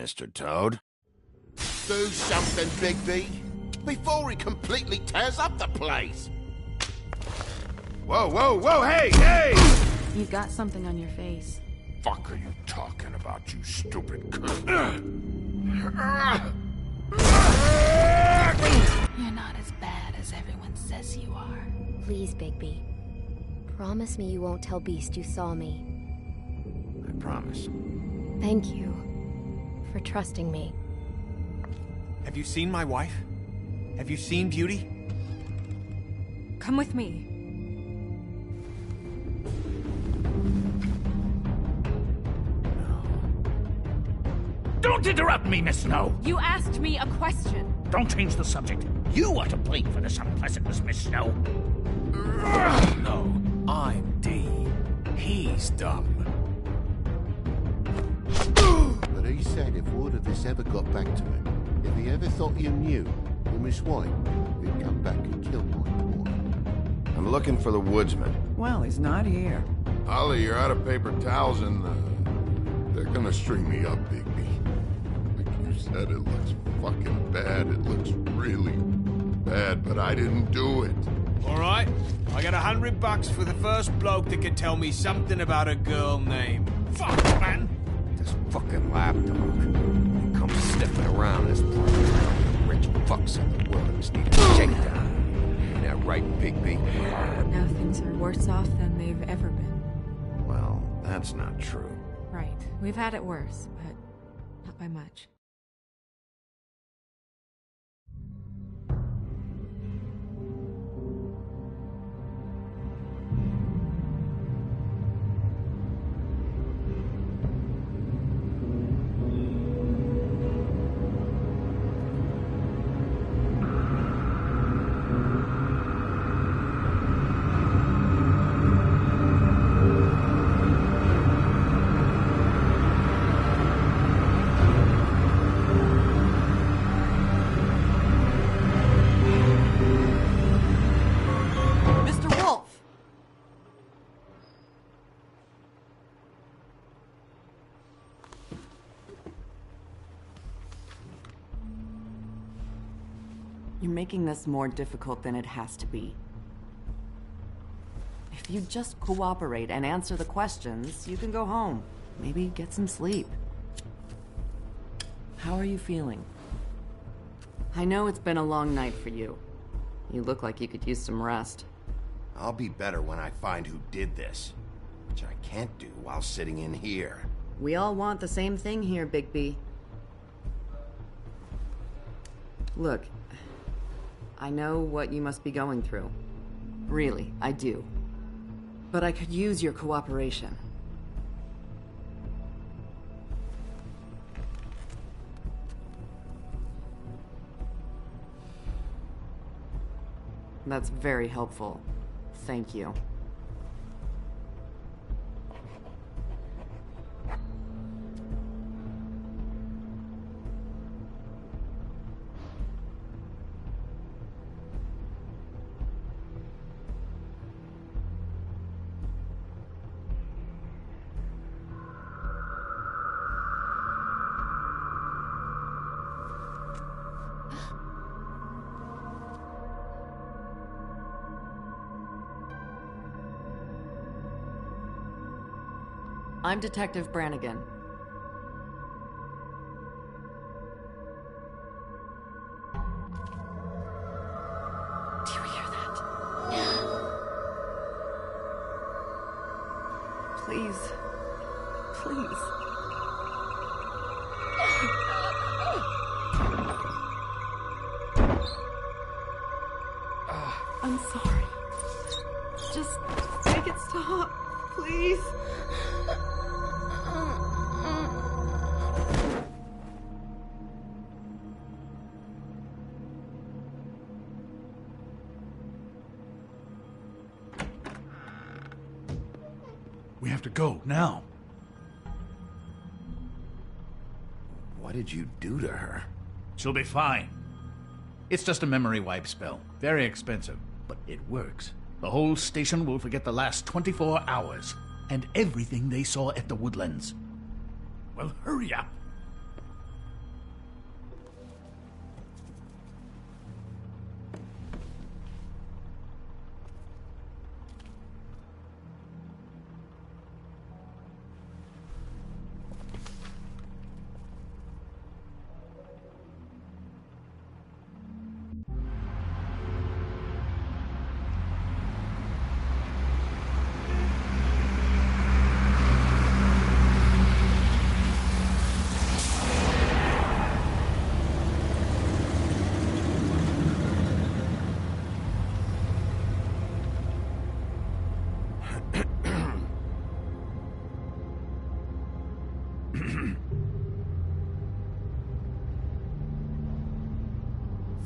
Mr. Toad? Do something, Bigby, before he completely tears up the place! Whoa, whoa, whoa, hey, hey! You've got something on your face. Fuck are you talking about, you stupid cunt? You're not as bad as everyone says you are. Please, Bigby. Promise me you won't tell Beast you saw me. I promise. Thank you for trusting me. Have you seen my wife? Have you seen Beauty? Come with me. Don't interrupt me, Miss Snow! You asked me a question. Don't change the subject. You are to blame for this unpleasantness, Miss Snow. No, I'm D. He's dumb. But he said if word of this ever got back to him, if he ever thought you knew, you Miss White, he'd come back and kill my boy. I'm looking for the woodsman. Well, he's not here. Ollie, you're out of paper towels and they're gonna string me up, Bigby. Like you said, it looks fucking bad. It looks really bad, but I didn't do it. Alright, I got $100 for the first bloke that can tell me something about a girl named... Fuck, man! This fucking lapdog. He comes sniffing around this part of town. The rich fucks in the world just need a shakedown. Ain't that right, Bigby? Now things are worse off than they've ever been. Well, that's not true. Right. We've had it worse, but not by much. You're making this more difficult than it has to be. If you just cooperate and answer the questions, you can go home. Maybe get some sleep. How are you feeling? I know it's been a long night for you. You look like you could use some rest. I'll be better when I find who did this, which I can't do while sitting in here. We all want the same thing here, Bigby. Look, I know what you must be going through. Really, I do. But I could use your cooperation. That's very helpful. Thank you. I'm Detective Brannigan. Do you hear that? Please. Please. I'm sorry. Just make it stop, please. We have to go, now. What did you do to her? She'll be fine. It's just a memory wipe spell. Very expensive, but it works. The whole station will forget the last 24 hours, and everything they saw at the Woodlands. Well, hurry up.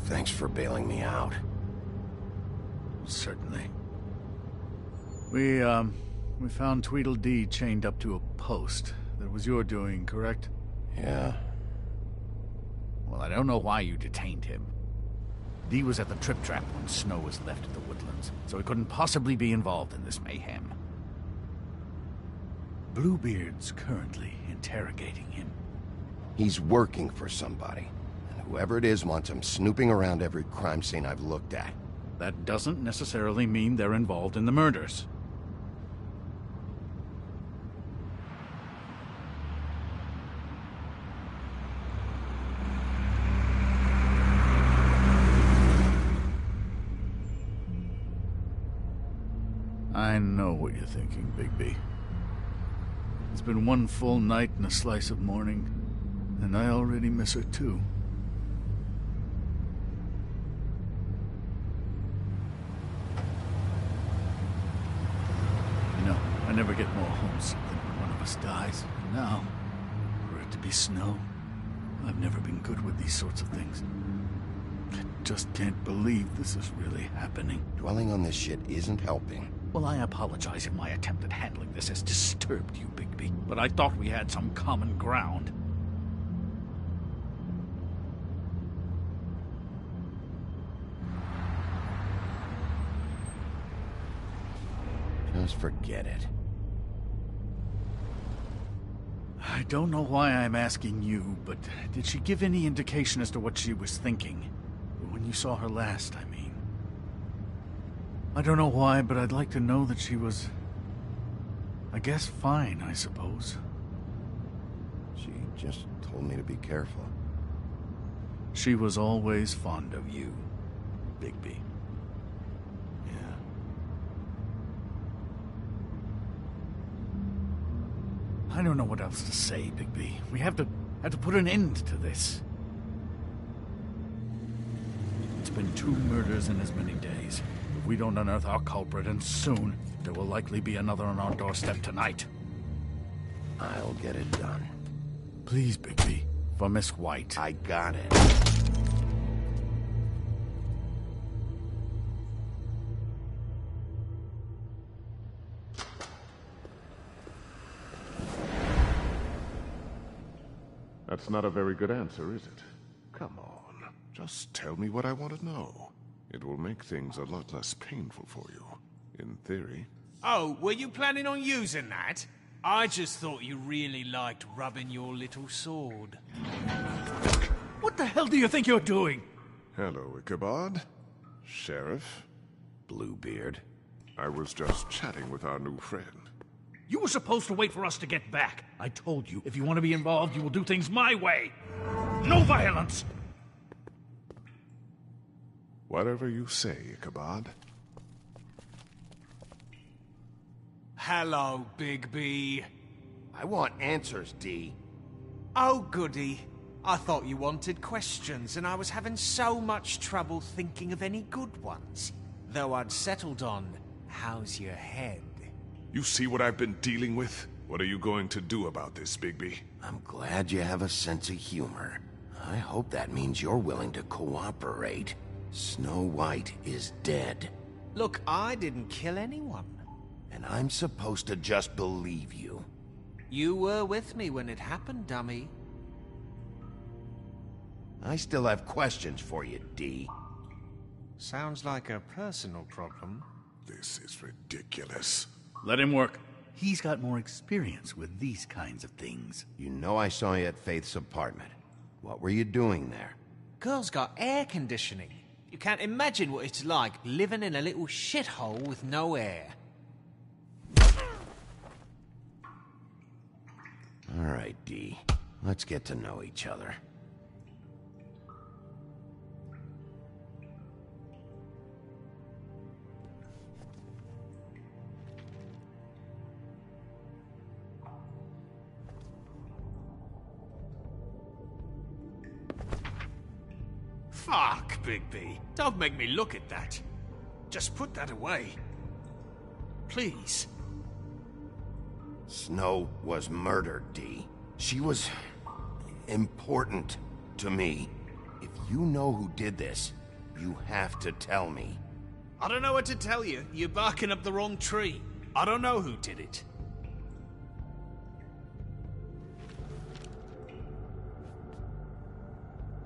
Thanks for bailing me out. Certainly. We found Tweedledee chained up to a post. That was your doing, correct? Yeah. Well, I don't know why you detained him. Dee was at the Trip Trap when Snow was left at the Woodlands, so he couldn't possibly be involved in this mayhem. Bluebeard's currently interrogating him. He's working for somebody. And whoever it is wants him snooping around every crime scene I've looked at. That doesn't necessarily mean they're involved in the murders. I know what you're thinking, Bigby. It's been one full night and a slice of morning, and I already miss her too. You know, I never get more homesick than when one of us dies. And now, for it to be Snow, I've never been good with these sorts of things. I just can't believe this is really happening. Dwelling on this shit isn't helping. Well, I apologize if my attempt at handling this has disturbed you, Bigby, but I thought we had some common ground. Just forget it. I don't know why I'm asking you, but did she give any indication as to what she was thinking? When you saw her last, I mean. I don't know why, but I'd like to know that she was, I guess, fine, I suppose. She just told me to be careful. She was always fond of you, Bigby. Yeah. I don't know what else to say, Bigby. We have to put an end to this. It's been 2 murders in as many days. If we don't unearth our culprit, and soon, there will likely be another on our doorstep tonight. I'll get it done. Please, Bigby. For Miss White. I got it. That's not a very good answer, is it? Come on. Just tell me what I want to know. It will make things a lot less painful for you. In theory. Oh, were you planning on using that? I just thought you really liked rubbing your little sword. What the hell do you think you're doing? Hello, Ichabod. Sheriff. Bluebeard. I was just chatting with our new friend. You were supposed to wait for us to get back. I told you, if you want to be involved, you will do things my way. No violence! Whatever you say, Ichabod. Hello, Bigby. I want answers, D. Oh, goody. I thought you wanted questions, and I was having so much trouble thinking of any good ones. Though I'd settled on, how's your head? You see what I've been dealing with? What are you going to do about this, Bigby? I'm glad you have a sense of humor. I hope that means you're willing to cooperate. Snow White is dead. Look, I didn't kill anyone. And I'm supposed to just believe you. You were with me when it happened, dummy. I still have questions for you, D. Sounds like a personal problem. This is ridiculous. Let him work. He's got more experience with these kinds of things. You know I saw you at Faith's apartment. What were you doing there? Girl's got air conditioning. You can't imagine what it's like living in a little shithole with no air. All right, D. Let's get to know each other. Fuck, Bigby. Don't make me look at that. Just put that away. Please. Snow was murdered, D. She was important to me. If you know who did this, you have to tell me. I don't know what to tell you. You're barking up the wrong tree. I don't know who did it.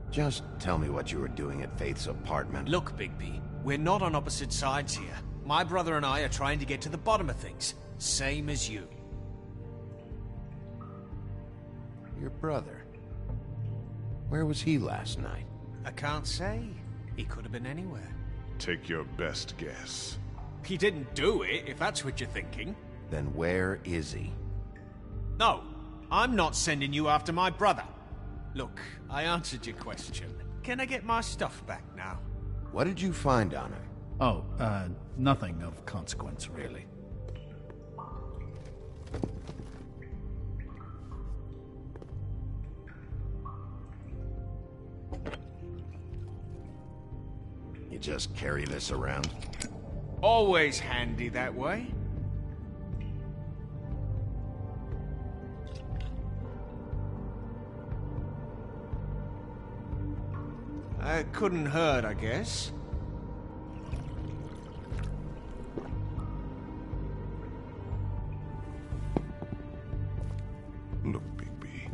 Just tell me what you were doing at Faith's apartment. Look, Bigby, we're not on opposite sides here. My brother and I are trying to get to the bottom of things. Same as you. Your brother? Where was he last night? I can't say. He could have been anywhere. Take your best guess. He didn't do it, if that's what you're thinking. Then where is he? No, I'm not sending you after my brother. Look, I answered your question. Can I get my stuff back now? What did you find on him? Oh, nothing of consequence, really. You just carry this around? Always handy that way. Couldn't hurt, I guess. Look, Bigby,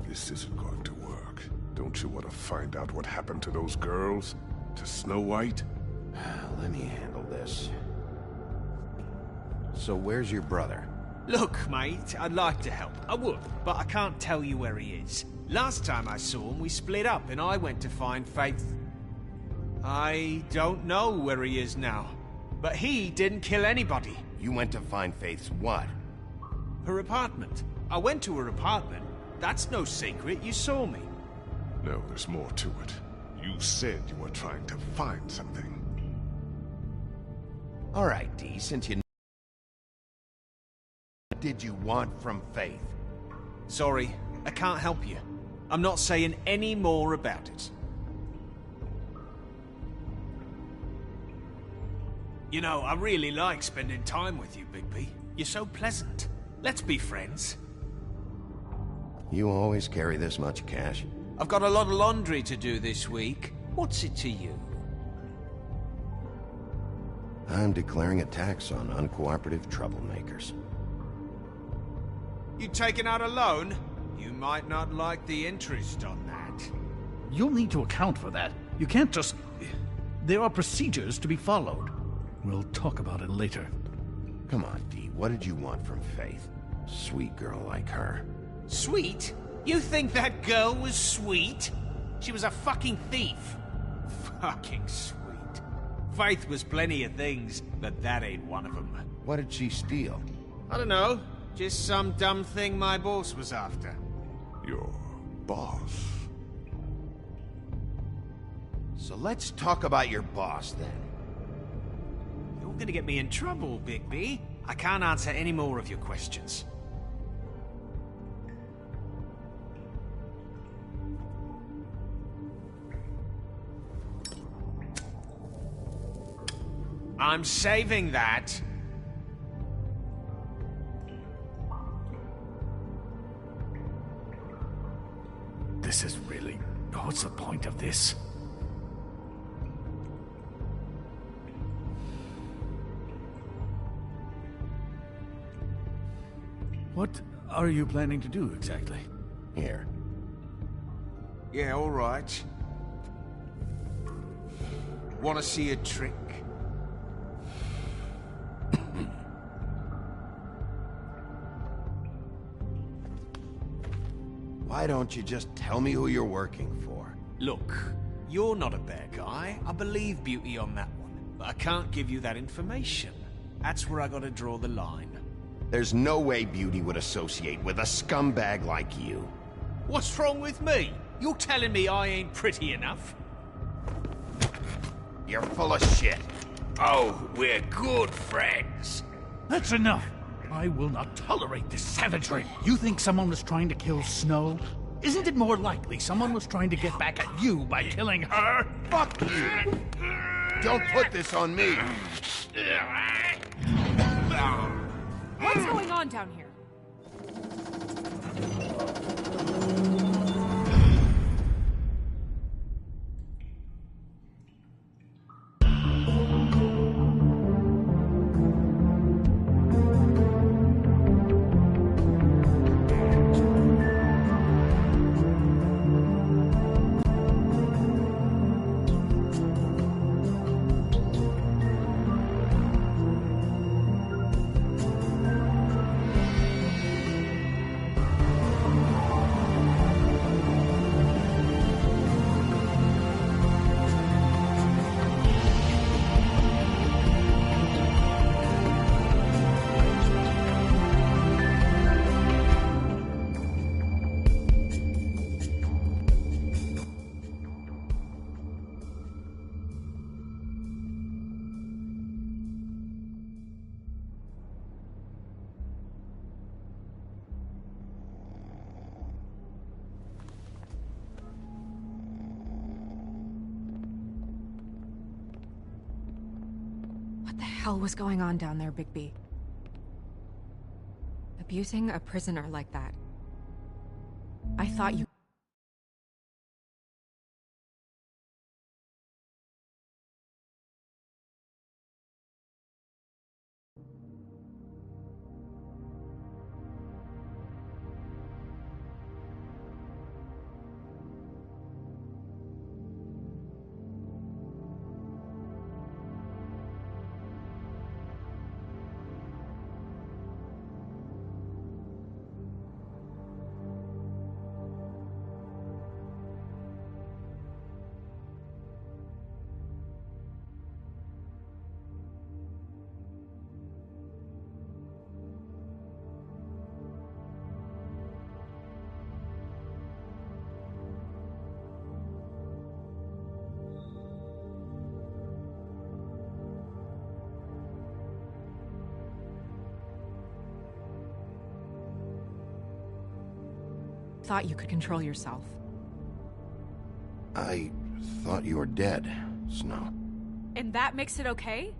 this isn't going to work. Don't you want to find out what happened to those girls? To Snow White? Let me handle this. So where's your brother? Look, mate, I'd like to help. I would, but I can't tell you where he is. Last time I saw him, we split up and I went to find Faith. I don't know where he is now, but he didn't kill anybody. You went to find Faith's what? Her apartment. I went to her apartment. That's no secret, you saw me. No, there's more to it. You said you were trying to find something. All right, D, since you know, what did you want from Faith? Sorry, I can't help you. I'm not saying any more about it. You know, I really like spending time with you, Bigby. You're so pleasant. Let's be friends. You always carry this much cash? I've got a lot of laundry to do this week. What's it to you? I'm declaring a tax on uncooperative troublemakers. You taking out a loan? You might not like the interest on that. You'll need to account for that. You can't just... There are procedures to be followed. We'll talk about it later. Come on, D, what did you want from Faith? Sweet girl like her. Sweet? You think that girl was sweet? She was a fucking thief. Fucking sweet. Faith was plenty of things, but that ain't one of them. What did she steal? I don't know. Just some dumb thing my boss was after. Your boss? So let's talk about your boss, then. You're gonna get me in trouble, Bigby. I can't answer any more of your questions. I'm saving that. This is really... What's the point of this? What are you planning to do exactly? Here. Yeah, all right. Want to see a trick? Why don't you just tell me who you're working for? Look, you're not a bad guy. I believe Beauty on that one. But I can't give you that information. That's where I gotta draw the line. There's no way Beauty would associate with a scumbag like you. What's wrong with me? You're telling me I ain't pretty enough? You're full of shit. Oh, we're good friends. That's enough! I will not tolerate this savagery. You think someone was trying to kill Snow? Isn't it more likely someone was trying to get back at you by killing her? Fuck you! Don't put this on me! What's going on down here? What the hell was going on down there, Bigby? Abusing a prisoner like that. I thought you... thought you could control yourself. I thought you were dead, Snow. And that makes it okay?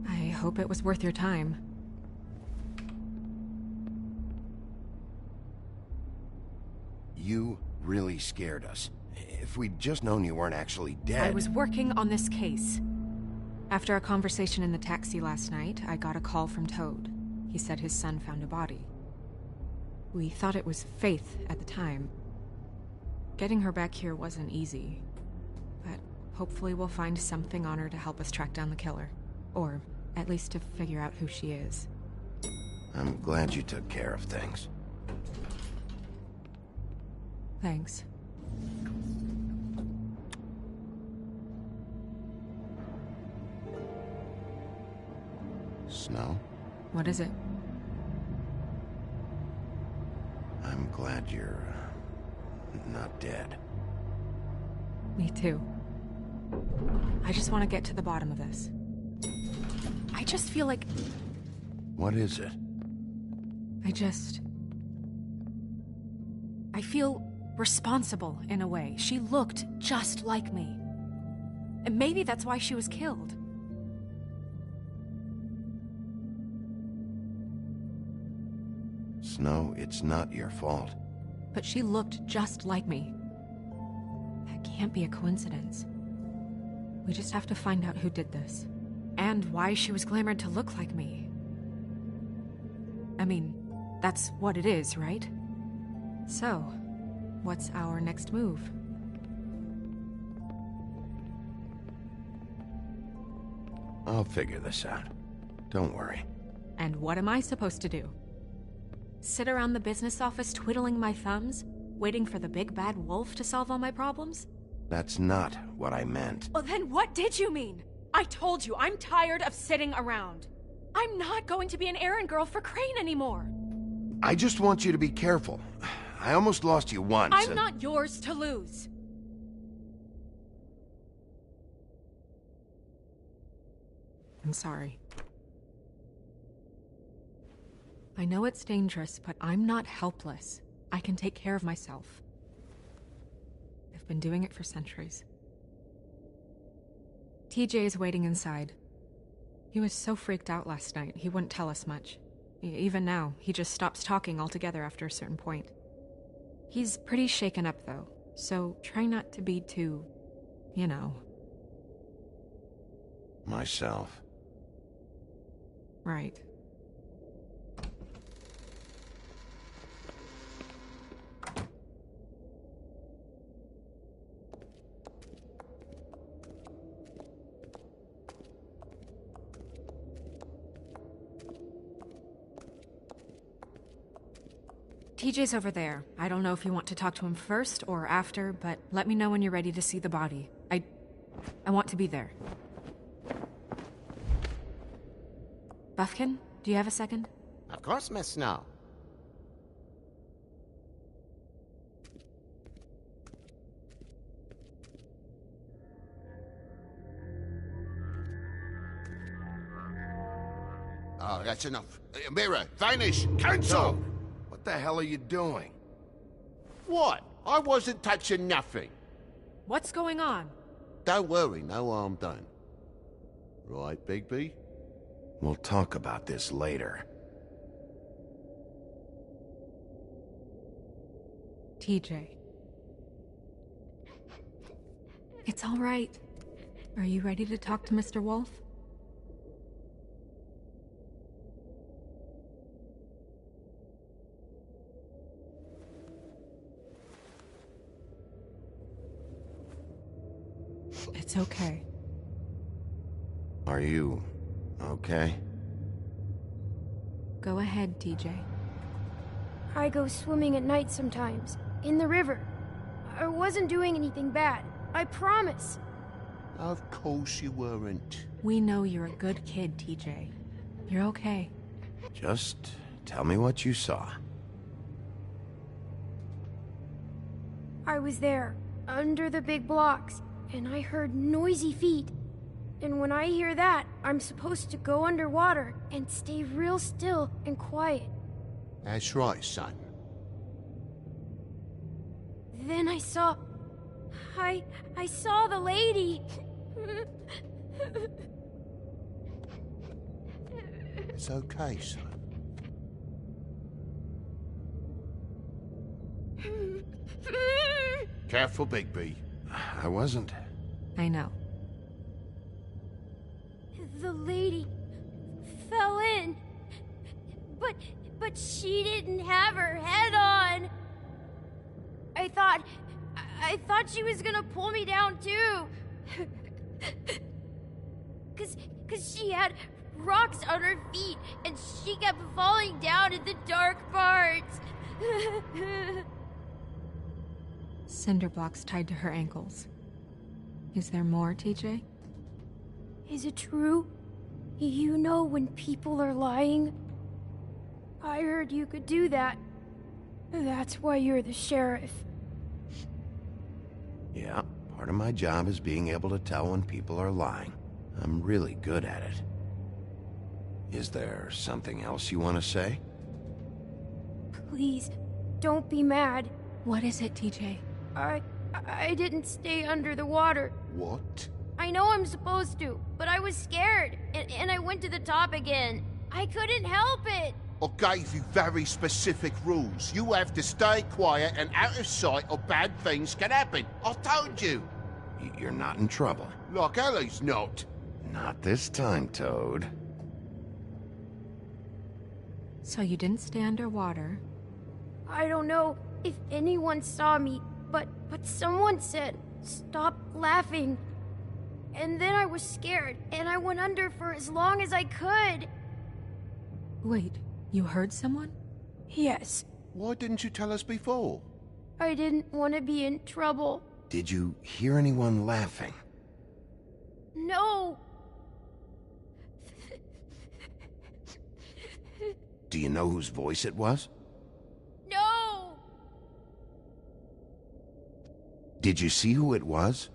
I hope it was worth your time. You really scared us. If we'd just known you weren't actually dead... I was working on this case. After our conversation in the taxi last night, I got a call from Toad. He said his son found a body. We thought it was Faith at the time. Getting her back here wasn't easy. But hopefully we'll find something on her to help us track down the killer. Or at least to figure out who she is. I'm glad you took care of things. Thanks. Snow. What is it? I'm glad you're not dead. Me too. I just want to get to the bottom of this. I just feel like... What is it? I feel responsible in a way. She looked just like me. And maybe that's why she was killed. Snow, it's not your fault. But she looked just like me. That can't be a coincidence. We just have to find out who did this. And why she was glamored to look like me. I mean, that's what it is, right? So, what's our next move? I'll figure this out. Don't worry. And what am I supposed to do? Sit around the business office twiddling my thumbs, waiting for the big bad wolf to solve all my problems? That's not what I meant. Well, then what did you mean? I told you, I'm tired of sitting around. I'm not going to be an errand girl for Crane anymore. I just want you to be careful. I almost lost you once. I'm not yours to lose. I'm sorry. I know it's dangerous, but I'm not helpless. I can take care of myself. I've been doing it for centuries. TJ is waiting inside. He was so freaked out last night, he wouldn't tell us much. Even now, he just stops talking altogether after a certain point. He's pretty shaken up, though, so try not to be too, you know. Myself. Right. TJ's over there. I don't know if you want to talk to him first or after, but let me know when you're ready to see the body. I want to be there. Buffkin, do you have a second? Of course, Miss Snow. Oh, that's enough. Mira, vanish! Cancel! What the hell are you doing? What? I wasn't touching nothing. What's going on? Don't worry, no harm done. Right, Bigby? We'll talk about this later. TJ. It's all right. Are you ready to talk to Mr. Wolf? It's okay. Are you okay? Go ahead, TJ. I go swimming at night sometimes, in the river. I wasn't doing anything bad, I promise. Of course you weren't. We know you're a good kid, TJ. You're okay. Just tell me what you saw. I was there, under the big blocks, and I heard noisy feet. And when I hear that, I'm supposed to go underwater and stay real still and quiet. That's right, son. Then I saw... I saw the lady. It's okay, son. Careful, Bigby. I wasn't. I know. The lady fell in. But she didn't have her head on. I thought she was gonna pull me down too. Cause she had rocks on her feet and she kept falling down in the dark parts. Cinder blocks tied to her ankles. Is there more, TJ? Is it true? You know when people are lying? I heard you could do that. That's why you're the sheriff. Yeah, part of my job is being able to tell when people are lying. I'm really good at it. Is there something else you want to say? Please, don't be mad. What is it, TJ? I didn't stay under the water. What? I know I'm supposed to, but I was scared, and I went to the top again. I couldn't help it. I gave you very specific rules. You have to stay quiet and out of sight or bad things can happen. I told you. You're not in trouble. Like Ellie's not. Not this time, Toad. So you didn't stay underwater. I don't know if anyone saw me, but someone said, "Stop laughing." And then I was scared, and I went under for as long as I could. Wait, you heard someone? Yes. Why didn't you tell us before? I didn't want to be in trouble. Did you hear anyone laughing? No. Do you know whose voice it was? No. Did you see who it was?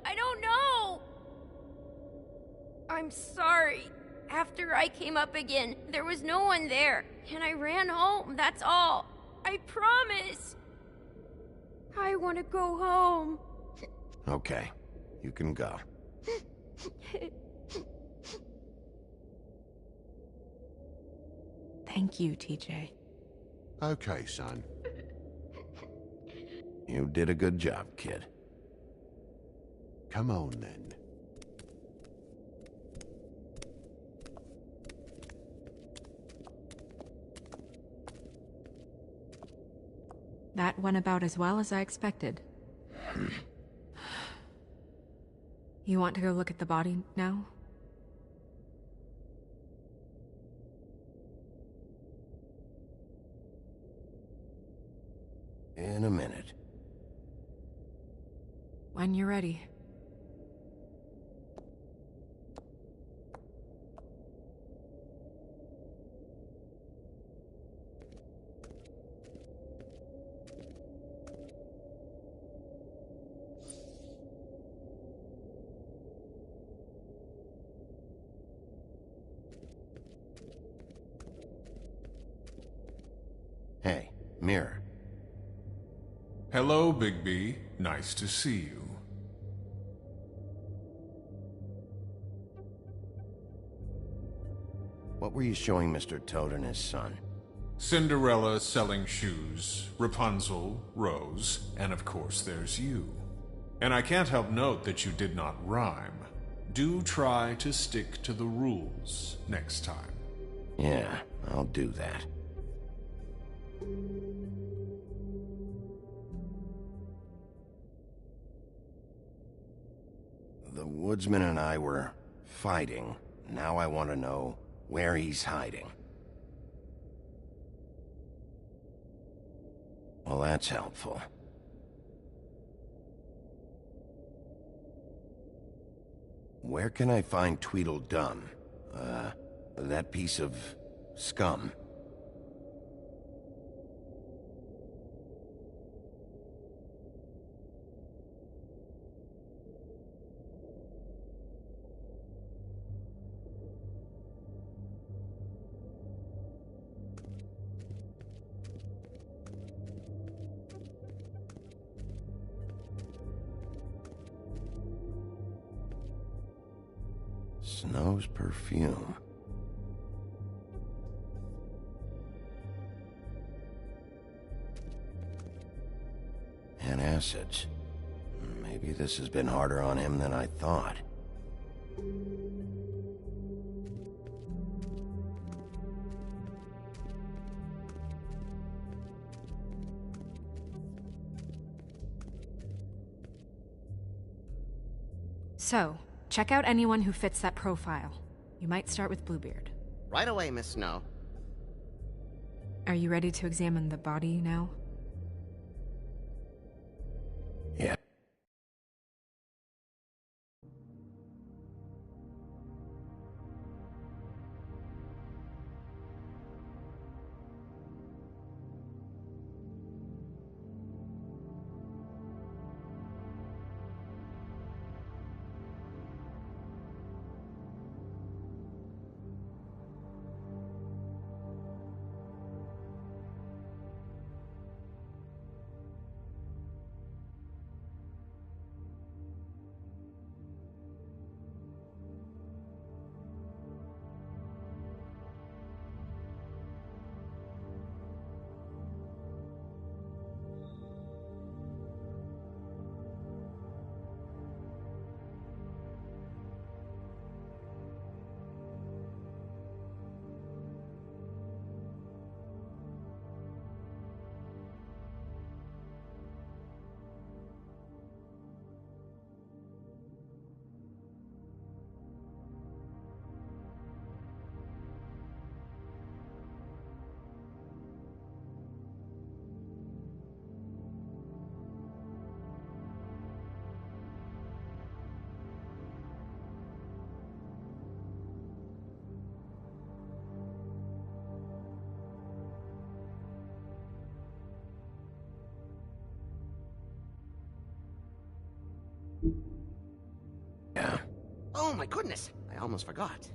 I don't know. I'm sorry. After I came up again, there was no one there, and I ran home, that's all. I promise. I want to go home. Okay, you can go. Thank you, TJ. Okay, son. You did a good job, kid. Come on, then. That went about as well as I expected. You want to go look at the body now? In a minute. When you're ready. Hey, Mirror. Hello, Bigby. Nice to see you. What were you showing Mr. Toad and his son? Cinderella selling shoes, Rapunzel, Rose, and of course there's you. And I can't help note that you did not rhyme. Do try to stick to the rules next time. Yeah, I'll do that. The woodsman and I were fighting. Now I want to know where he's hiding. Well, that's helpful. Where can I find Tweedledum? That piece of scum. Snow's perfume. And acids. Maybe this has been harder on him than I thought. So, check out anyone who fits that profile. You might start with Bluebeard. Right away, Miss Snow. Are you ready to examine the body now? Yeah. Oh my goodness, I almost forgot.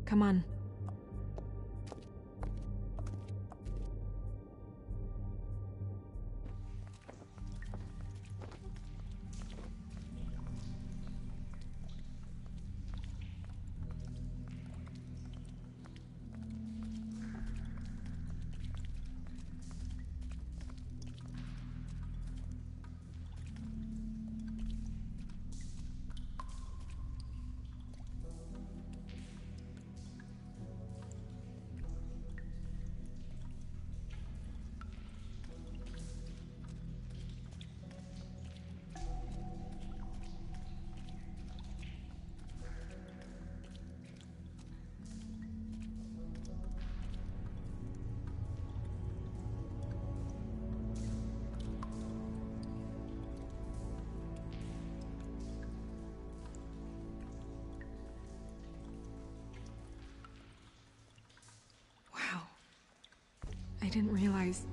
Come on. I didn't realize...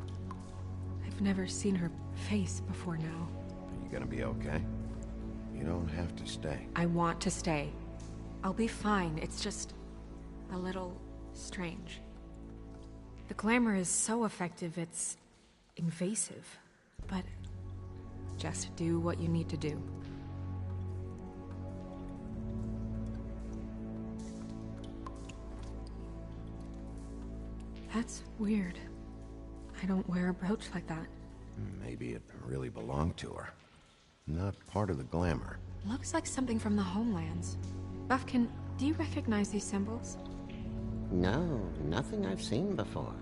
I've never seen her face before now. Are you gonna be okay? You don't have to stay. I want to stay. I'll be fine. It's just... a little... strange. The glamour is so effective, it's... invasive. But... just do what you need to do. That's weird. I don't wear a brooch like that. Maybe it really belonged to her. Not part of the glamour. Looks like something from the homelands. Buffkin, do you recognize these symbols? No, nothing I've seen before.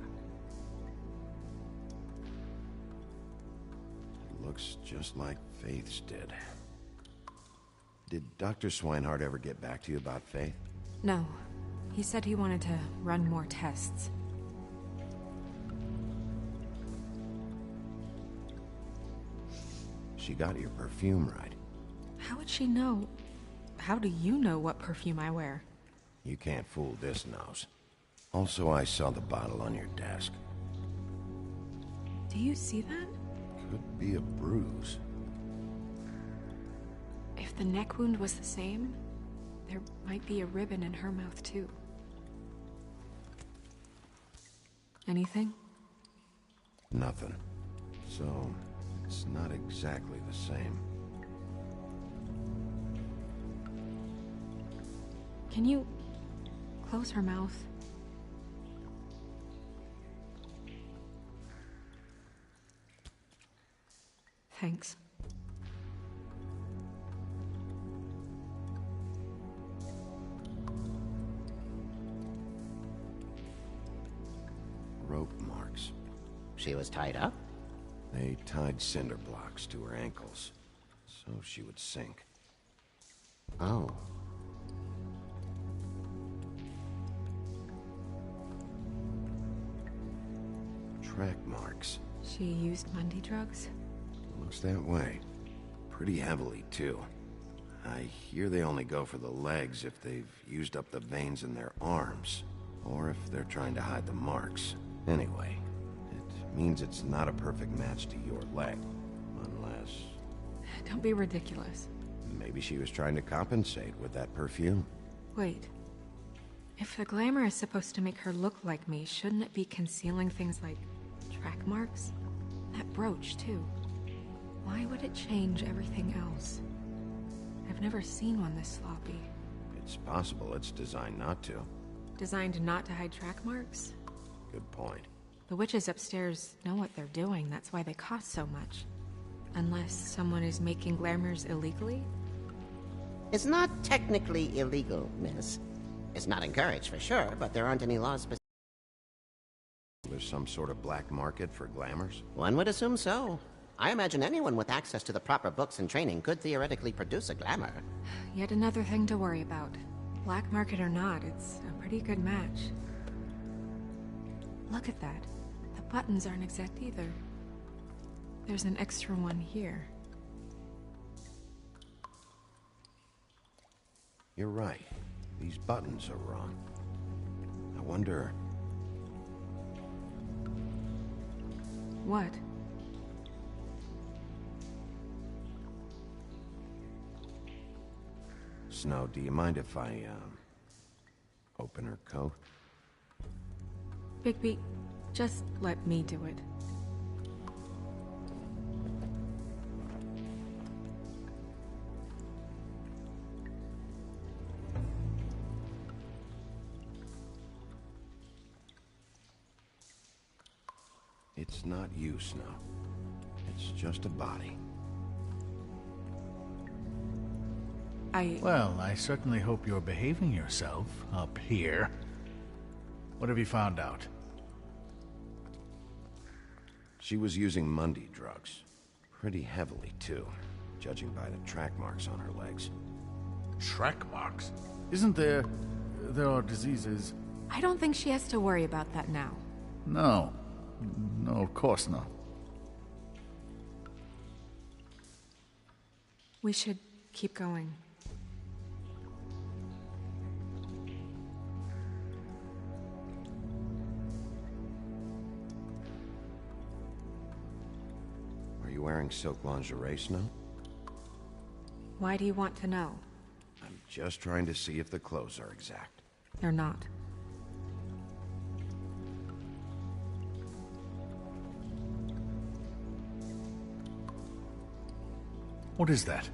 It looks just like Faith's did. Did Dr. Swinehart ever get back to you about Faith? No. He said he wanted to run more tests. She got your perfume right. How would she know? How do you know what perfume I wear? You can't fool this nose. Also, I saw the bottle on your desk. Do you see that? Could be a bruise. If the neck wound was the same, there might be a ribbon in her mouth too. Anything? Nothing. So, it's not exactly the same. Can you close her mouth? Thanks. Rope marks. She was tied up? They tied cinder blocks to her ankles, so she would sink. Oh. Track marks. She used Mundy drugs? Looks that way. Pretty heavily, too. I hear they only go for the legs if they've used up the veins in their arms, or if they're trying to hide the marks. Anyway, it means it's not a perfect match to your leg, unless... Don't be ridiculous. Maybe she was trying to compensate with that perfume. Wait. If the glamour is supposed to make her look like me, shouldn't it be concealing things like track marks? That brooch, too. Why would it change everything else? I've never seen one this sloppy. It's possible it's designed not to. Designed not to hide track marks? Good point. The witches upstairs know what they're doing, that's why they cost so much. Unless someone is making glamours illegally? It's not technically illegal, miss. It's not encouraged for sure, but there aren't any laws specific. There's some sort of black market for glamours? One would assume so. I imagine anyone with access to the proper books and training could theoretically produce a glamour. Yet another thing to worry about. Black market or not, it's a pretty good match. Look at that. The buttons aren't exact either. There's an extra one here. You're right. These buttons are wrong. I wonder... What? Snow, do you mind if I, open her coat? Bigby, just let me do it. It's not you, Snow. It's just a body. Well, I certainly hope you're behaving yourself up here. What have you found out? She was using Mundy drugs. Pretty heavily, too, judging by the track marks on her legs. Track marks? Isn't there... there are diseases... I don't think she has to worry about that now. No. No, of course not. We should keep going. Are you wearing silk lingerie, Snow? Why do you want to know? I'm just trying to see if the clothes are exact. They're not. What is that?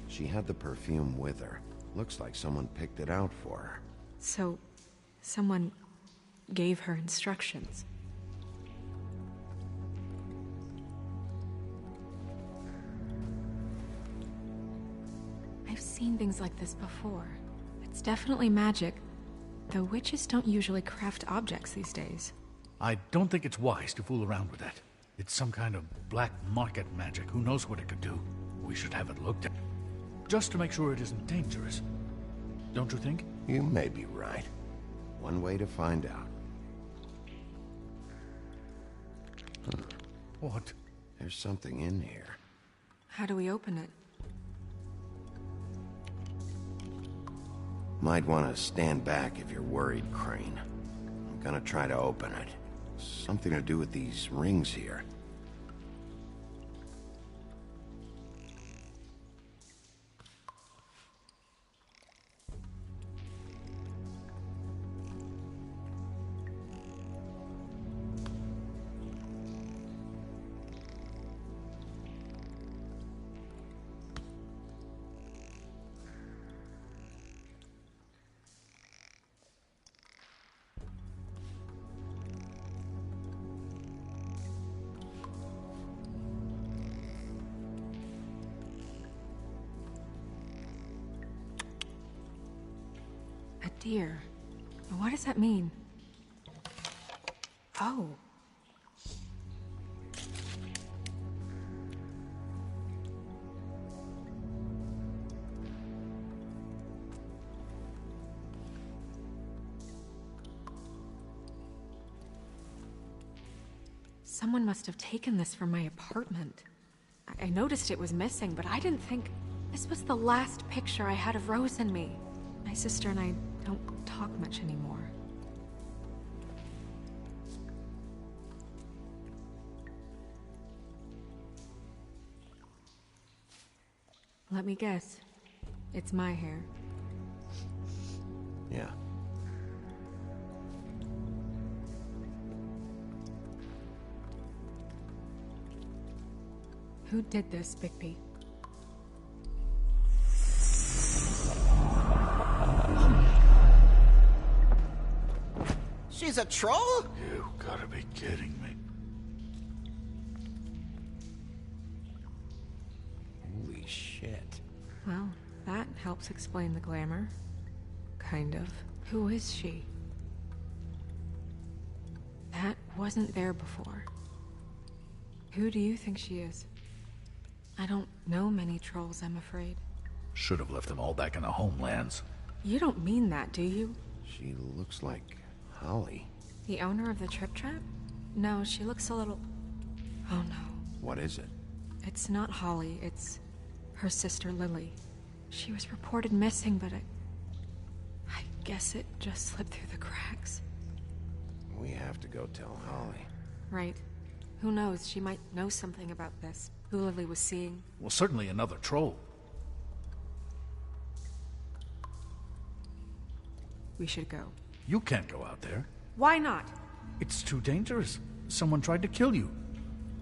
She had the perfume with her. Looks like someone picked it out for her. So, someone gave her instructions. I've seen things like this before. It's definitely magic, though witches don't usually craft objects these days. I don't think it's wise to fool around with that. It's some kind of black market magic. Who knows what it could do? We should have it looked at. Just to make sure it isn't dangerous. Don't you think? You may be right. One way to find out. What? There's something in here. How do we open it? Might want to stand back if you're worried, Crane. I'm gonna try to open it. Something to do with these rings here. A deer. What does that mean? Oh. Someone must have taken this from my apartment. I noticed it was missing, but I didn't think this was the last picture I had of Rose and me. My sister and I don't talk much anymore. Let me guess. It's my hair. Yeah. Who did this, Bigby? She's a troll? You gotta be kidding me. Holy shit. Well, that helps explain the glamour. Kind of. Who is she? That wasn't there before. Who do you think she is? I don't know many trolls, I'm afraid. Should have left them all back in the homelands. You don't mean that, do you? She looks like Holly. The owner of the Trip Trap? No, she looks a little... Oh no. What is it? It's not Holly, it's her sister Lily. She was reported missing, but I guess it just slipped through the cracks. We have to go tell Holly. Right. Who knows, she might know something about this. Who Lily was seeing. Well, certainly another troll. We should go. You can't go out there. Why not? It's too dangerous. Someone tried to kill you.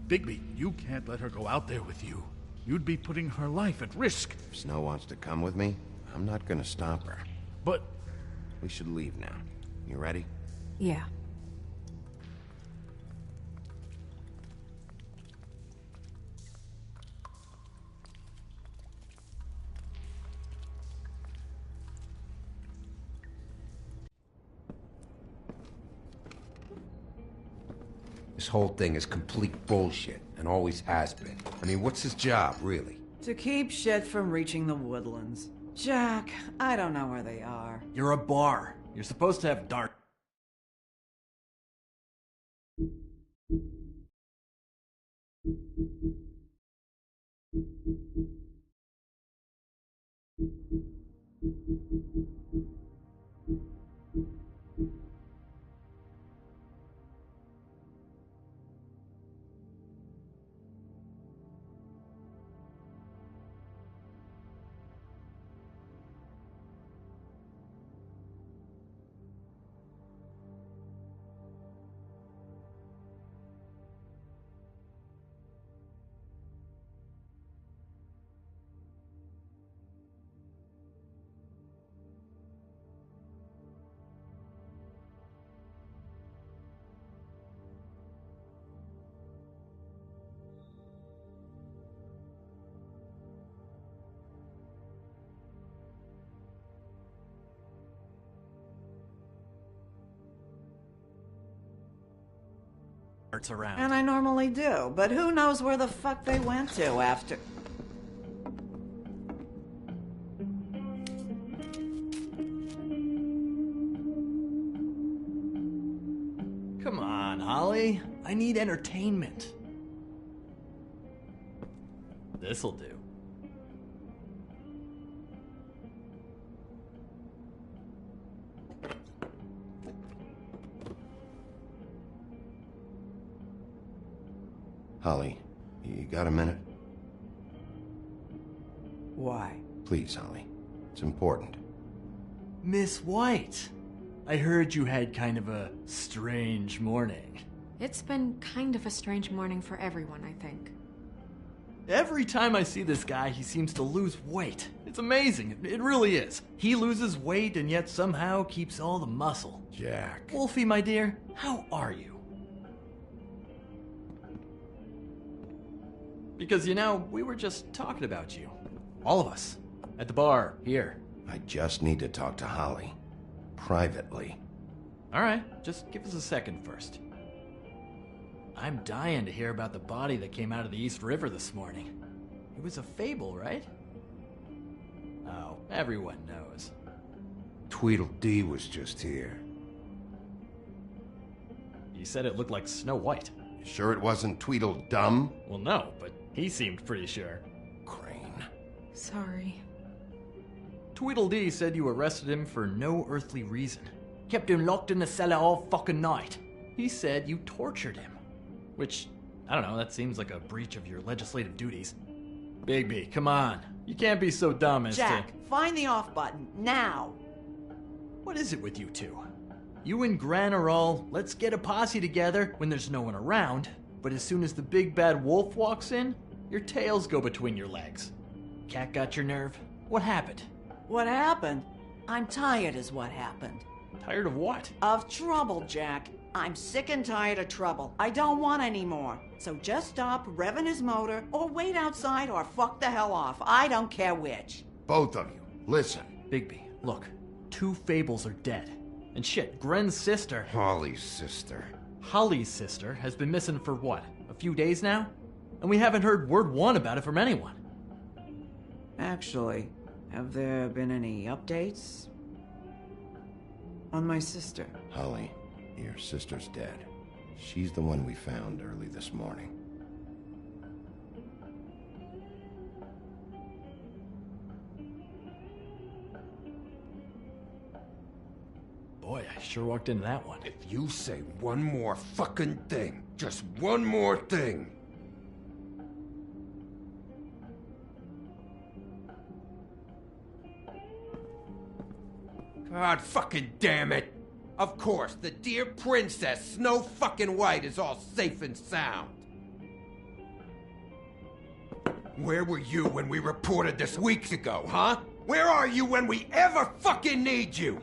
Bigby, you can't let her go out there with you. You'd be putting her life at risk. If Snow wants to come with me, I'm not gonna stop her. But... We should leave now. You ready? Yeah. This whole thing is complete bullshit, and always has been. I mean, what's his job, really? To keep shit from reaching the woodlands. Jack, I don't know where they are. You're a bar. You're supposed to have dark... around. And I normally do, but who knows where the fuck they went to after... Come on, Holly. I need entertainment. This'll do. Holly, you got a minute? Why? Please, Holly. It's important. Miss White, I heard you had kind of a strange morning. It's been kind of a strange morning for everyone, I think. Every time I see this guy, he seems to lose weight. It's amazing. It really is. He loses weight and yet somehow keeps all the muscle. Jack. Wolfie, my dear, how are you? Because, you know, we were just talking about you. All of us. At the bar, here. I just need to talk to Holly. Privately. Alright, just give us a second first. I'm dying to hear about the body that came out of the East River this morning. It was a fable, right? Oh, everyone knows. Tweedledee was just here. You said it looked like Snow White. You sure it wasn't Tweedledum? Well, no, but he seemed pretty sure. Crane. Sorry. Tweedledee said you arrested him for no earthly reason. Kept him locked in the cellar all fucking night. He said you tortured him. Which, I don't know, that seems like a breach of your legislative duties. Bigby, come on. You can't be so dumb as Jack, find the off button, now! What is it with you two? You and Gran are all, let's get a posse together when there's no one around, but as soon as the big bad wolf walks in, your tails go between your legs. Cat got your nerve? What happened? What happened? I'm tired is what happened. Tired of what? Of trouble, Jack. I'm sick and tired of trouble. I don't want any more. So just stop revving his motor, or wait outside, or fuck the hell off. I don't care which. Both of you, listen. Bigby, look. 2 fables are dead. And shit, Gren's sister... Holly's sister. Holly's sister has been missing for what? A few days now? And we haven't heard word one about it from anyone. Actually, have there been any updates? On my sister? Holly, your sister's dead. She's the one we found early this morning. Boy, I sure walked into that one. If you say one more fucking thing, just one more thing. God fucking damn it! Of course, the dear Princess Snow fucking White is all safe and sound. Where were you when we reported this weeks ago, huh? Where are you when we ever fucking need you?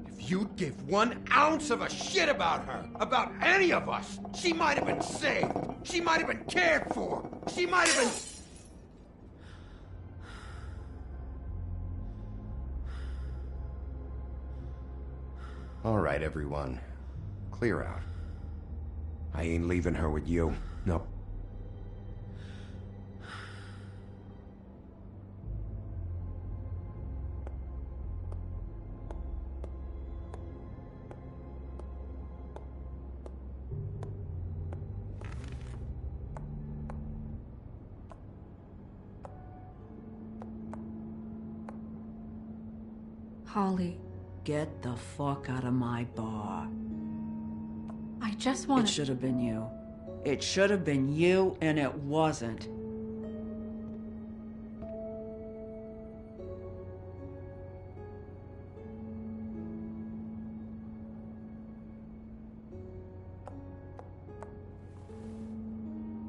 If you'd give 1 ounce of a shit about her, about any of us, she might have been saved. She might have been cared for. She might have been... All right, everyone. Clear out. I ain't leaving her with you. Nope. Holly, Get the fuck out of my bar. I just want It should have been you. It should have been you, and it wasn't.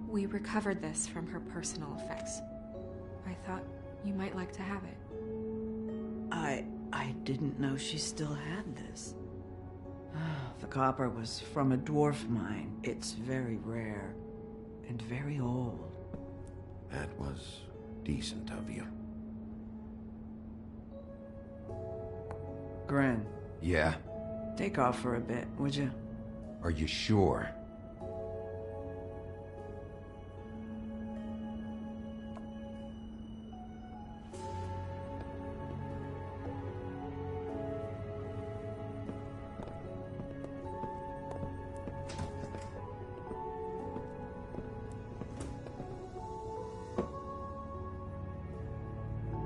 We recovered this from her personal effects. I thought you might like to have it. I didn't know she still had this. The copper was from a dwarf mine. It's very rare and very old. That was decent of you. Gren, Yeah? take off for a bit, would you? Are you sure?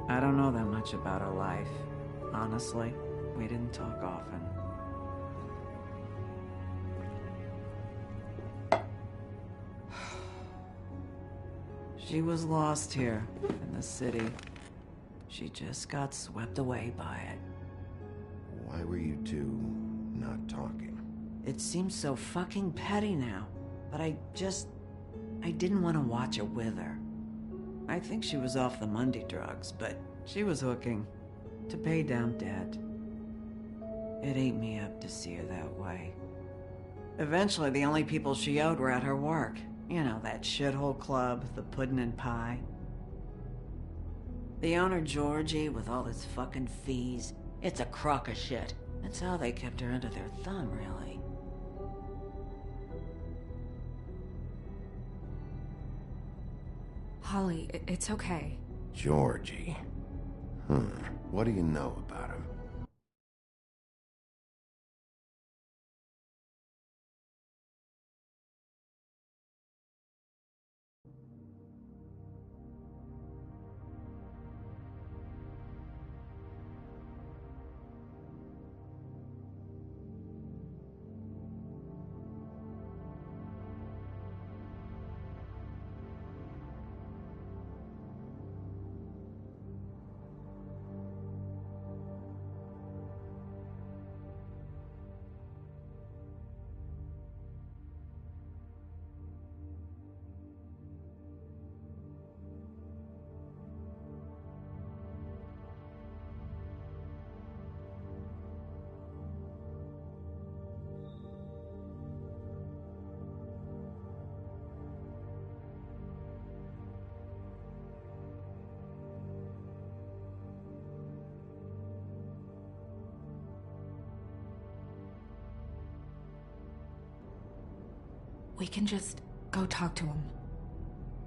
I don't know that much about her life. Honestly, we didn't talk often. She was lost here in the city. She just got swept away by it. Why were you two not talking? It seems so fucking petty now, but I didn't want to watch it with her. I think she was off the Monday drugs, but she was hooking to pay down debt. It ate me up to see her that way. Eventually, the only people she owed were at her work. You know, that shithole club, the Puddin' and Pie. The owner, Georgie, with all his fucking fees, it's a crock of shit. That's how they kept her under their thumb, really. Holly, it's okay. Georgie. What do you know about him? We can just go talk to him.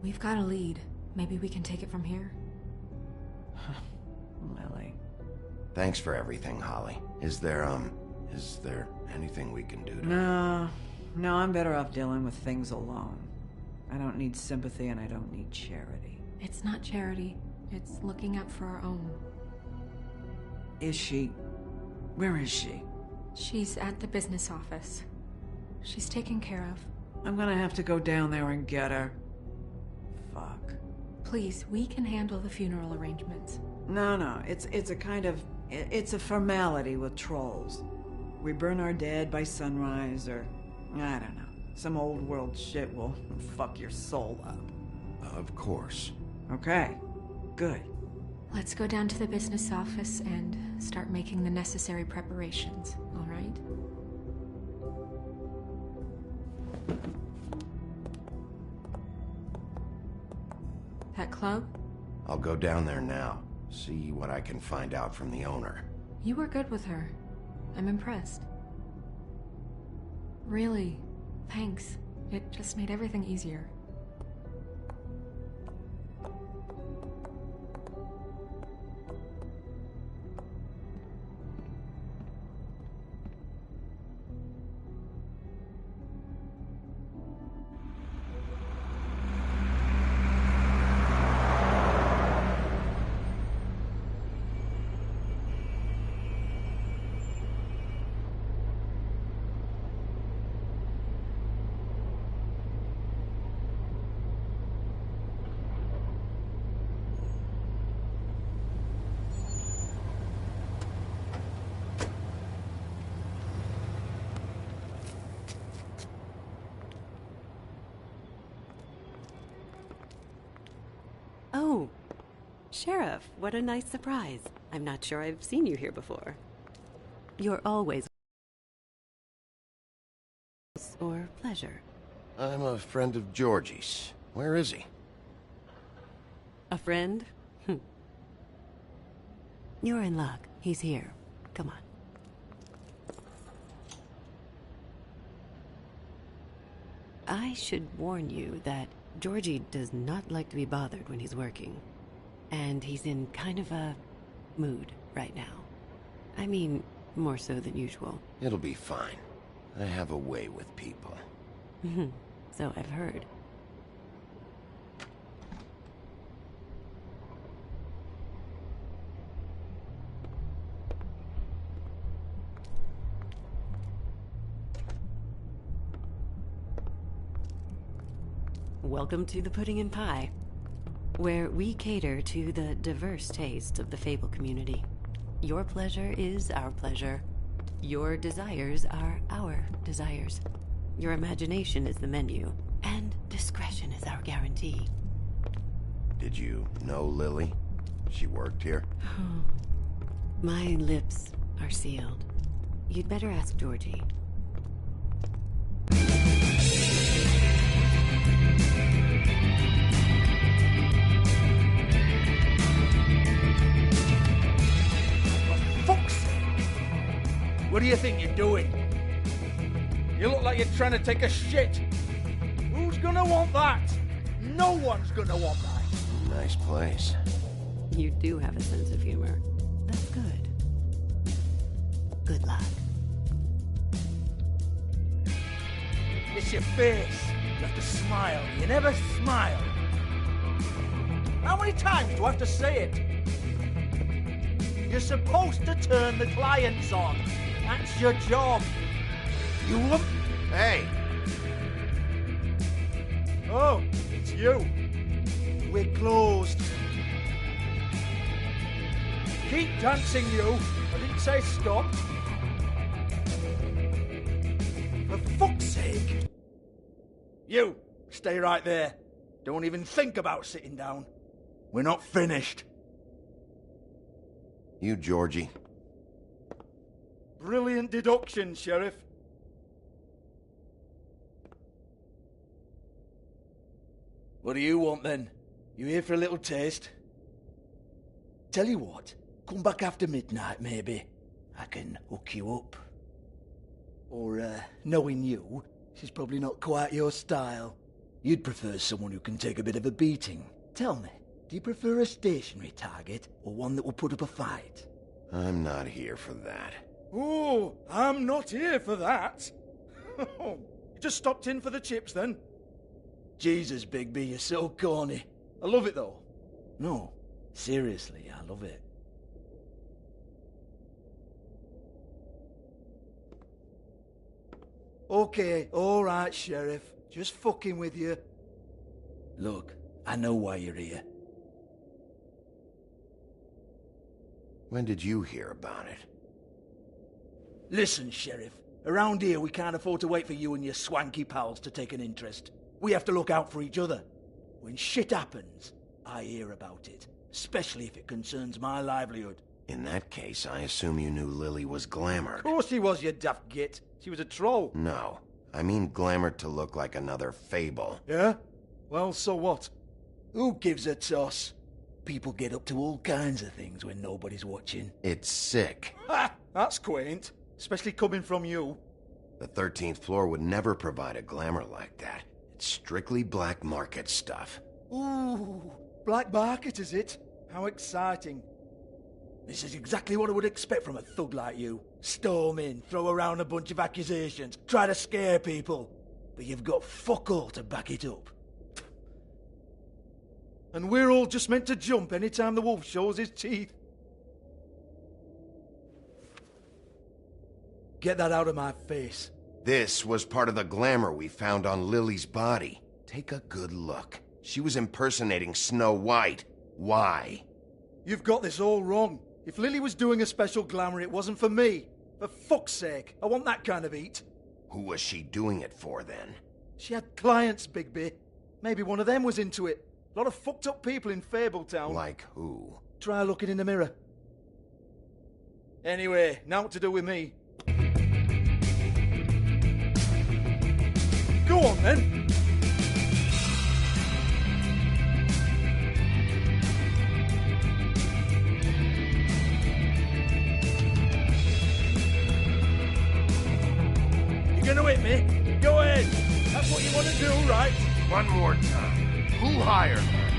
We've got a lead. Maybe we can take it from here. Lily. Thanks for everything, Holly. Is there anything we can do to... No, I'm better off dealing with things alone. I don't need sympathy and I don't need charity. It's not charity. It's looking out for our own. Is she... Where is she? She's at the business office. She's taken care of. I'm gonna have to go down there and get her. Fuck. Please, we can handle the funeral arrangements. No, it's a kind of... It's a formality with trolls. We burn our dead by sunrise, or... I don't know. Some old world shit will fuck your soul up. Of course. Okay. Good. Let's go down to the business office and start making the necessary preparations, all right? That club? I'll go down there now. See what I can find out from the owner. You were good with her. I'm impressed. Really, thanks. It just made everything easier. Oh, Sheriff, what a nice surprise. I'm not sure I've seen you here before. You're always... or pleasure. I'm a friend of Georgie's. Where is he? A friend? You're in luck. He's here. Come on. I should warn you that Georgie does not like to be bothered when he's working. And he's in kind of a mood right now. I mean, more so than usual. It'll be fine. I have a way with people. So I've heard. Welcome to the Pudding and Pie, where we cater to the diverse tastes of the Fable community. Your pleasure is our pleasure. Your desires are our desires. Your imagination is the menu, and discretion is our guarantee. Did you know Lily? She worked here? My lips are sealed. You'd better ask Georgie. What do you think you're doing? You look like you're trying to take a shit. Who's gonna want that? No one's gonna want that. Nice place. You do have a sense of humor. That's good. Good luck. It's your face. You have to smile. You never smile. How many times do I have to say it? You're supposed to turn the clients on. That's your job. You want... Hey! Oh, it's you. We're closed. Keep dancing, you. I didn't say stop. For fuck's sake. You, stay right there. Don't even think about sitting down. We're not finished. You, Georgie. Brilliant deduction, Sheriff. What do you want, then? You here for a little taste? Tell you what, come back after midnight, maybe. I can hook you up. Or, knowing you, she's probably not quite your style. You'd prefer someone who can take a bit of a beating. Tell me, do you prefer a stationary target, or one that will put up a fight? I'm not here for that. Oh, I'm not here for that. You just stopped in for the chips, then? Jesus, Bigby, you're so corny. I love it, though. No, seriously, I love it. Okay, alright, Sheriff. Just fucking with you. Look, I know why you're here. When did you hear about it? Listen, Sheriff. Around here, we can't afford to wait for you and your swanky pals to take an interest. We have to look out for each other. When shit happens, I hear about it. Especially if it concerns my livelihood. In that case, I assume you knew Lily was glamored. Of course she was, you daft git. She was a troll. No. I mean glamored to look like another fable. Yeah? Well, so what? Who gives a toss? People get up to all kinds of things when nobody's watching. It's sick. Ha! That's quaint. Especially coming from you. The 13th floor would never provide a glamour like that. It's strictly black market stuff. Ooh, black market is it? How exciting. This is exactly what I would expect from a thug like you. Storm in, throw around a bunch of accusations, try to scare people. But you've got fuck all to back it up. And we're all just meant to jump any time the wolf shows his teeth. Get that out of my face. This was part of the glamour we found on Lily's body. Take a good look. She was impersonating Snow White. Why? You've got this all wrong. If Lily was doing a special glamour, it wasn't for me. For fuck's sake, I want that kind of eat. Who was she doing it for, then? She had clients, Bigby. Maybe one of them was into it. A lot of fucked up people in Fabletown. Like who? Try looking in the mirror. Anyway, now what to do with me? Go on, then. You're gonna hit me? Go ahead. That's what you want to do, right? One more time. Who hired her?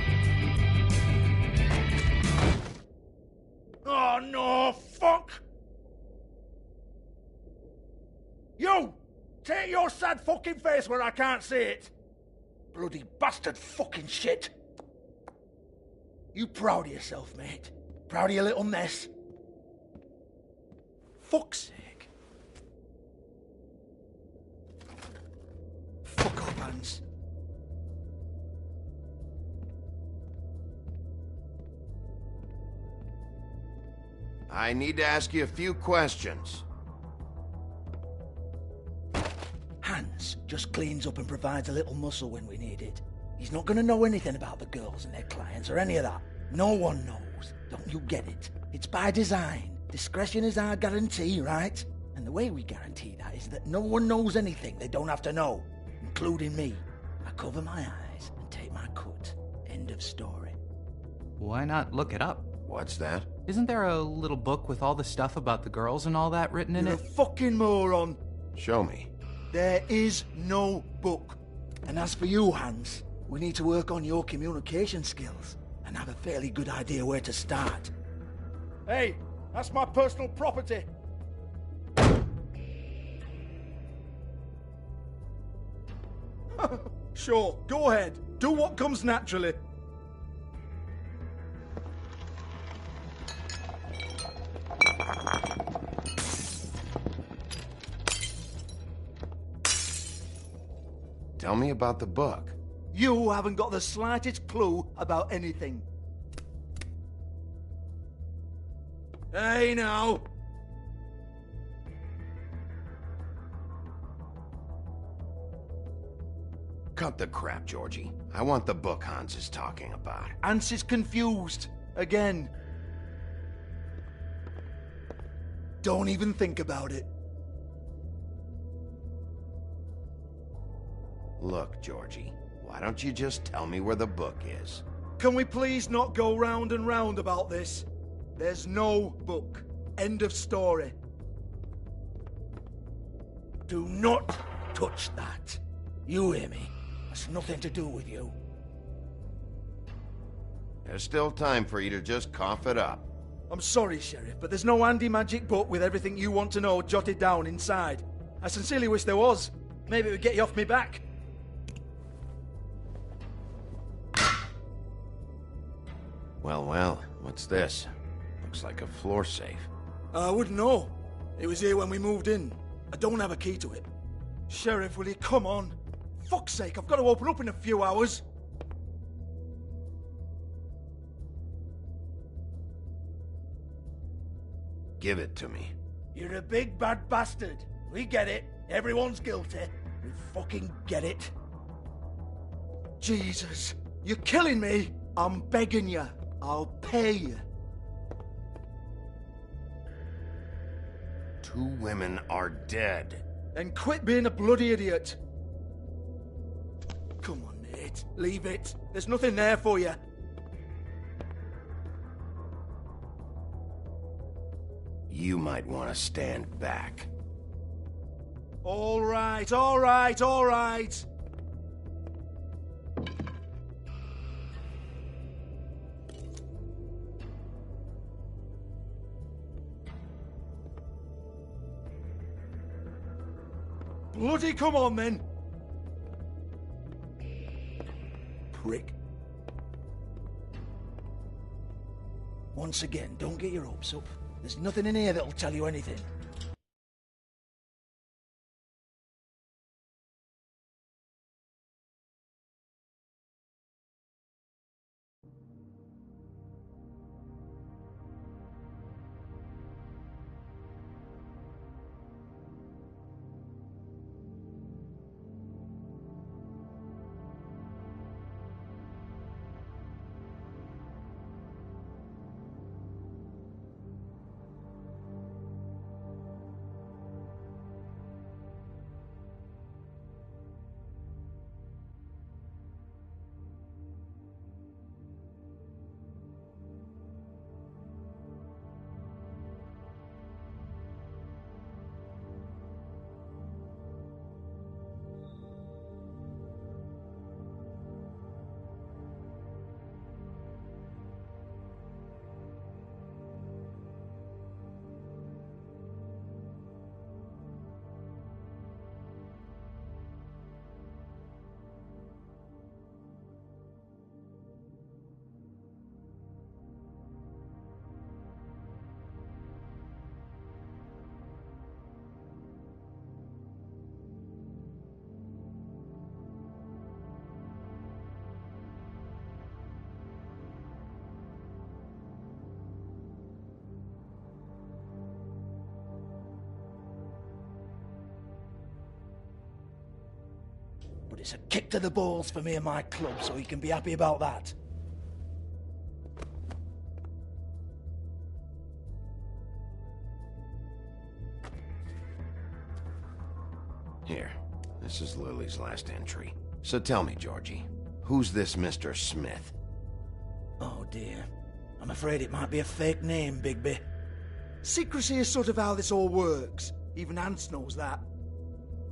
Oh, no, fuck! You! Take your sad fucking face where I can't see it! Bloody bastard fucking shit! You proud of yourself, mate? Proud of your little mess? Fuck's sake. Fuck off, Hans. I need to ask you a few questions. Hans just cleans up and provides a little muscle when we need it. He's not going to know anything about the girls and their clients or any of that. No one knows. Don't you get it? It's by design. Discretion is our guarantee, right? And the way we guarantee that is that no one knows anything they don't have to know, including me. I cover my eyes and take my cut. End of story. Why not look it up? What's that? Isn't there a little book with all the stuff about the girls and all that written in You're it? a fucking moron. Show me. There is no book. And as for you, Hans, we need to work on your communication skills and have a fairly good idea where to start. Hey, that's my personal property. Sure, go ahead. Do what comes naturally. Tell me about the book. You haven't got the slightest clue about anything. Hey, now. Cut the crap, Georgie. I want the book Hans is talking about. Hans is confused. Again. Don't even think about it. Look, Georgie, why don't you just tell me where the book is? Can we please not go round and round about this? There's no book. End of story. Do not touch that. You hear me? It's nothing to do with you. There's still time for you to just cough it up. I'm sorry, Sheriff, but there's no handy magic book with everything you want to know jotted down inside. I sincerely wish there was. Maybe it would get you off me back. Well, what's this? Looks like a floor safe. I wouldn't know. It was here when we moved in. I don't have a key to it. Sheriff, will you come on? Fuck's sake, I've got to open up in a few hours. give it to me. You're a big bad bastard. We get it. Everyone's guilty. We fucking get it. Jesus, you're killing me. I'm begging you. I'll pay you. 2 women are dead. Then quit being a bloody idiot. Come on, Nate. Leave it. There's nothing there for you. You might want to stand back. All right, all right, all right. Bloody come on, then. Prick. Once again, don't get your hopes up. There's nothing in here that'll tell you anything. But it's a kick to the balls for me and my club, so you can be happy about that. Here, this is Lily's last entry. So tell me, Georgie, who's this Mr. Smith? Oh dear. I'm afraid it might be a fake name, Bigby. Secrecy is sort of how this all works. Even Hans knows that.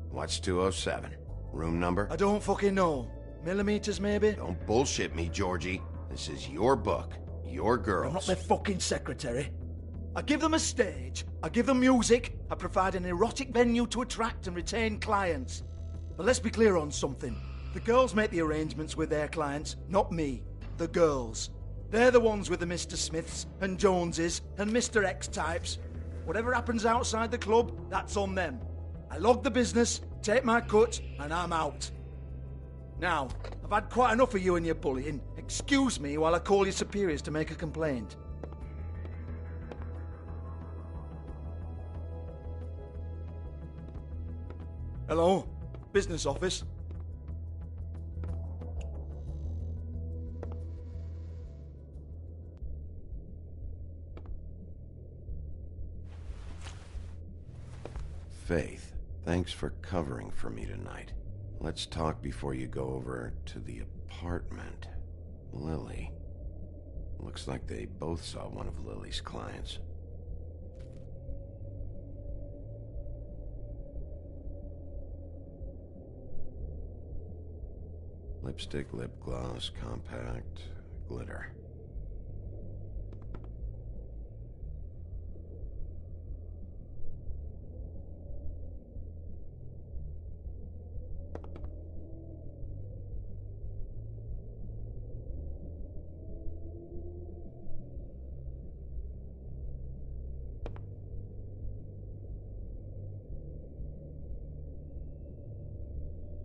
What's 207? Room number? I don't fucking know. Millimeters, maybe? Don't bullshit me, Georgie. This is your book. Your girls. I'm not their fucking secretary. I give them a stage, I give them music, I provide an erotic venue to attract and retain clients. But let's be clear on something. The girls make the arrangements with their clients, not me. The girls. They're the ones with the Mr. Smiths and Joneses and Mr. X types. Whatever happens outside the club, that's on them. I log the business, take my cut, and I'm out. Now, I've had quite enough of you and your bullying. Excuse me while I call your superiors to make a complaint. Hello? Business office? Faith, thanks for covering for me tonight. Let's talk before you go over to the apartment. Lily. Looks like they both saw one of Lily's clients. Lipstick, lip gloss, compact, glitter.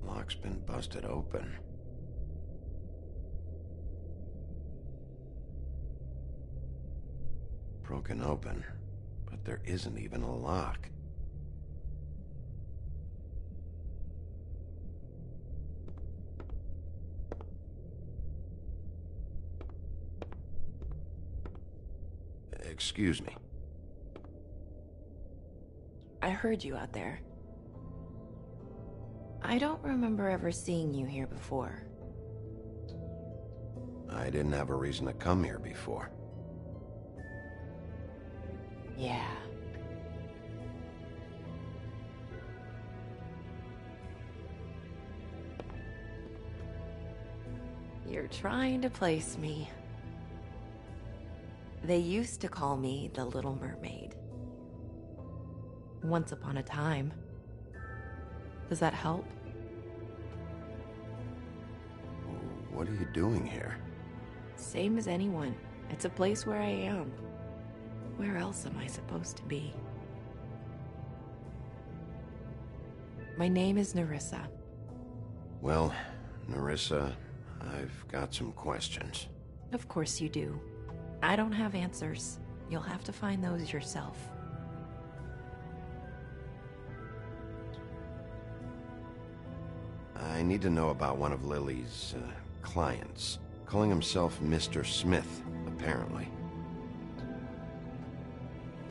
Lock's been busted open. Broken open, but there isn't even a lock. Excuse me. I heard you out there. I don't remember ever seeing you here before. I didn't have a reason to come here before. Yeah. You're trying to place me. They used to call me the Little Mermaid. Once upon a time. Does that help? What are you doing here? Same as anyone. It's a place where I am. Where else am I supposed to be? My name is Nerissa. Well, Nerissa, I've got some questions. Of course you do. I don't have answers. You'll have to find those yourself. I need to know about one of Lily's clients. Calling himself Mr. Smith, apparently.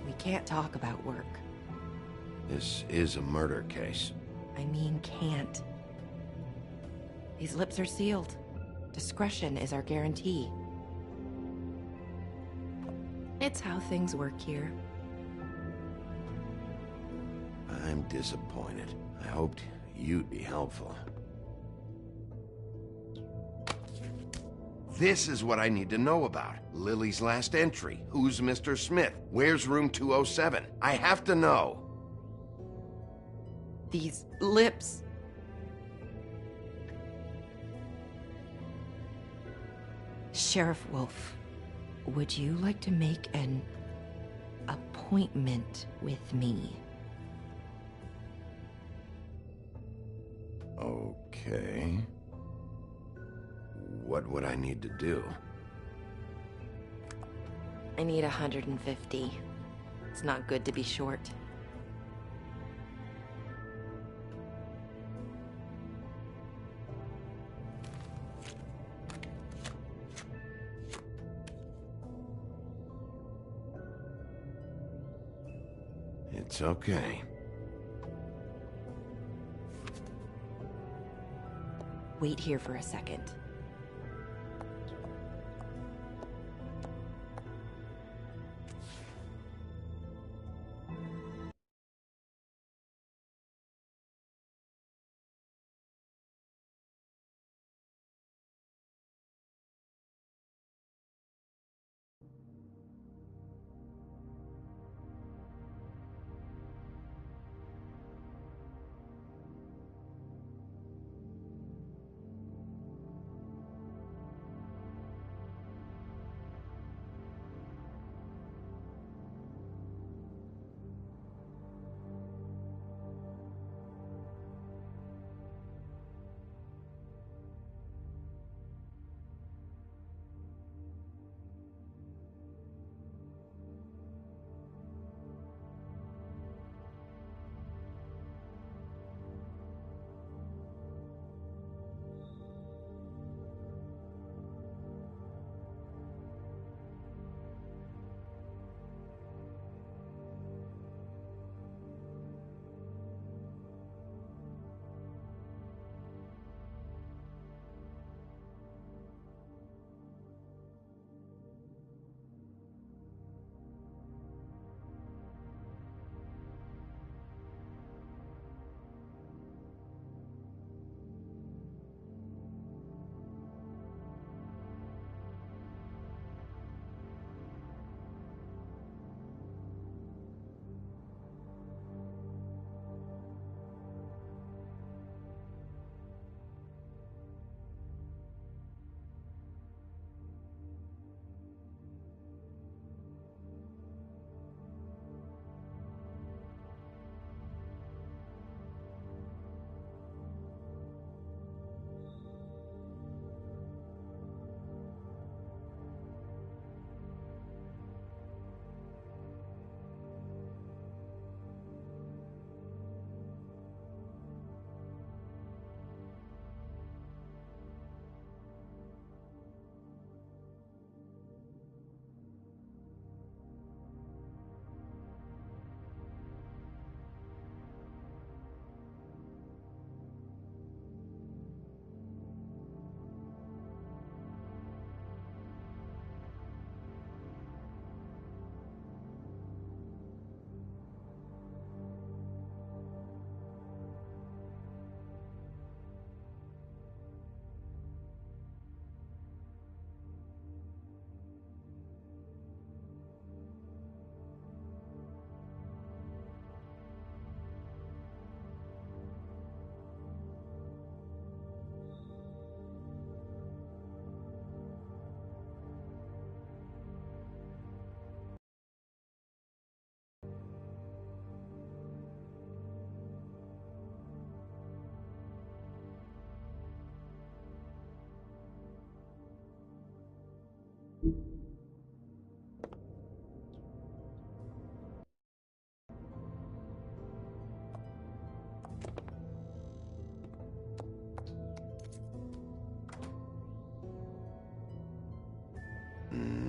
We can't talk about work. This is a murder case. I mean can't. These lips are sealed. Discretion is our guarantee. It's how things work here. I'm disappointed. I hoped you'd be helpful. This is what I need to know about. Lily's last entry. Who's Mr. Smith? Where's room 207? I have to know. These lips. Sheriff Wolf, would you like to make an appointment with me? Okay. What would I need to do? I need 150. It's not good to be short. It's okay. Wait here for a second.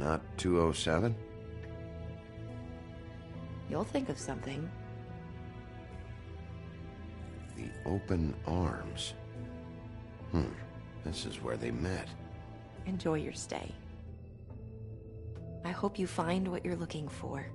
Not 207? You'll think of something. The Open Arms. This is where they met. Enjoy your stay. I hope you find what you're looking for.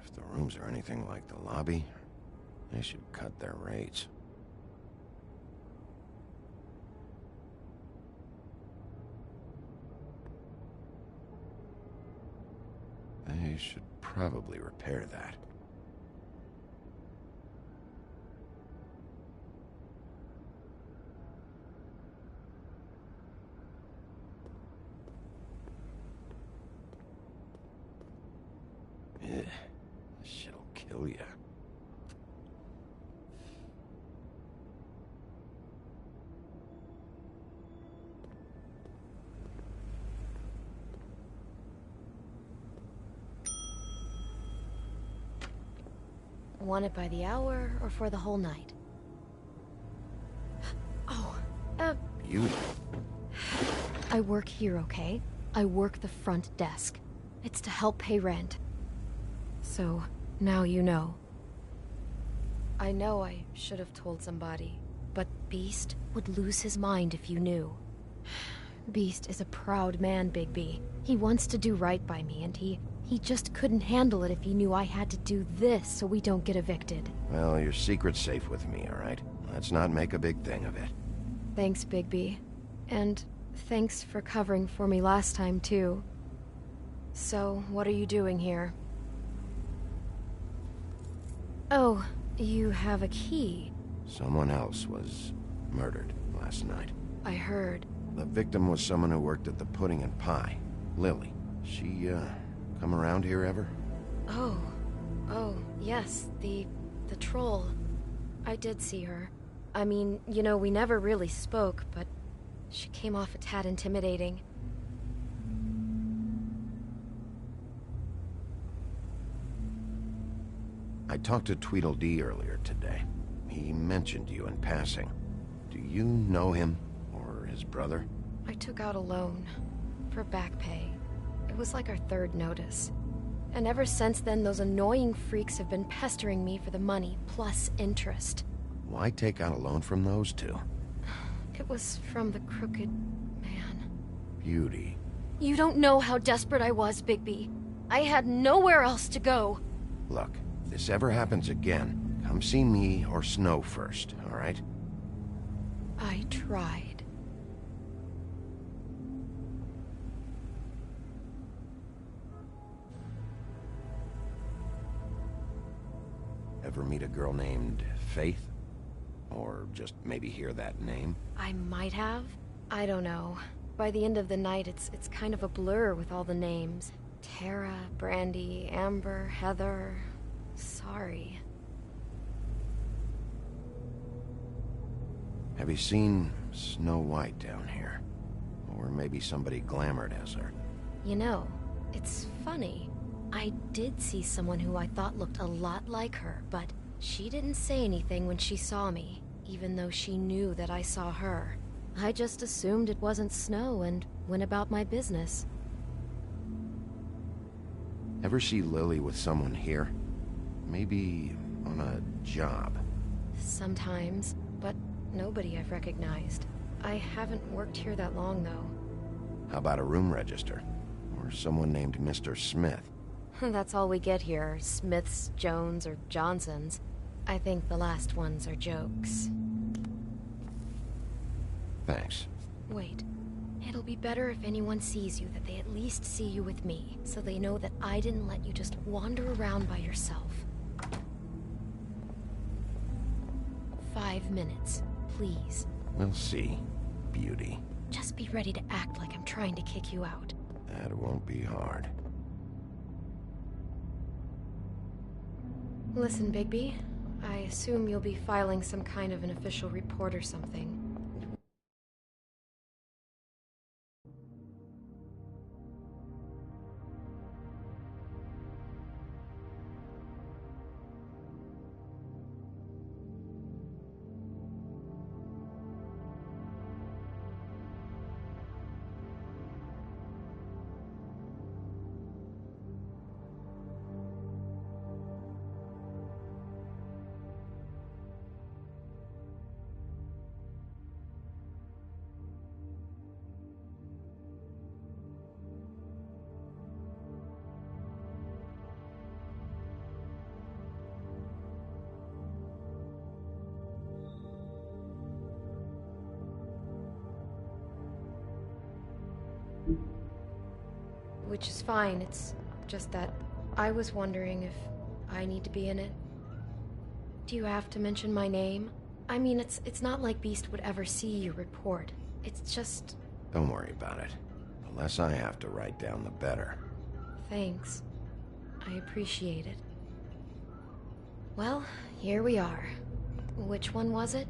If the rooms are anything like the lobby, they should cut their rates. They should probably repair that. Ugh, this shit'll kill ya. Want it by the hour or for the whole night? Oh, Beauty. I work here, okay? I work the front desk. It's to help pay rent. So, now you know. I know I should have told somebody, but Beast would lose his mind if you knew. Beast is a proud man, Bigby. He wants to do right by me, and he just couldn't handle it if he knew I had to do this so we don't get evicted. Well, your secret's safe with me, all right? Let's not make a big thing of it. Thanks, Bigby. And thanks for covering for me last time, too. So, what are you doing here? Oh, you have a key. Someone else was murdered last night. I heard. The victim was someone who worked at the Pudding and Pie. Lily. She, come around here ever? Oh, yes, the troll. I did see her. I mean, you know, we never really spoke, but she came off a tad intimidating. I talked to Tweedledee earlier today. He mentioned you in passing. Do you know him, or his brother? I took out a loan for back pay. It was like our third notice. And ever since then, those annoying freaks have been pestering me for the money, plus interest. Why take out a loan from those two? It was from the Crooked Man. Beauty. You don't know how desperate I was, Bigby. I had nowhere else to go. Look, if this ever happens again, come see me or Snow first, all right? I tried. Ever meet a girl named Faith? Or just maybe hear that name? I might have. I don't know. By the end of the night, it's kind of a blur with all the names. Tara, Brandy, Amber, Heather... Sorry. Have you seen Snow White down here? Or maybe somebody glamored as her? You know, it's funny. I did see someone who I thought looked a lot like her, but she didn't say anything when she saw me, even though she knew that I saw her. I just assumed it wasn't Snow and went about my business. Ever see Lily with someone here? Maybe on a job. Sometimes, but nobody I've recognized. I haven't worked here that long, though. How about a room register? Or someone named Mr. Smith? That's all we get here, Smiths, Jones, or Johnsons. I think the last ones are jokes. Thanks. Wait. It'll be better if anyone sees you that they at least see you with me, so they know that I didn't let you just wander around by yourself. 5 minutes, please. We'll see, beauty. Just be ready to act like I'm trying to kick you out. That won't be hard. Listen, Bigby. I assume you'll be filing some kind of an official report or something. Which is fine, it's just that I was wondering if I need to be in it. Do you have to mention my name? I mean, it's not like Beast would ever see your report. It's just... Don't worry about it. The less I have to write down, the better. Thanks. I appreciate it. Well, here we are. Which one was it?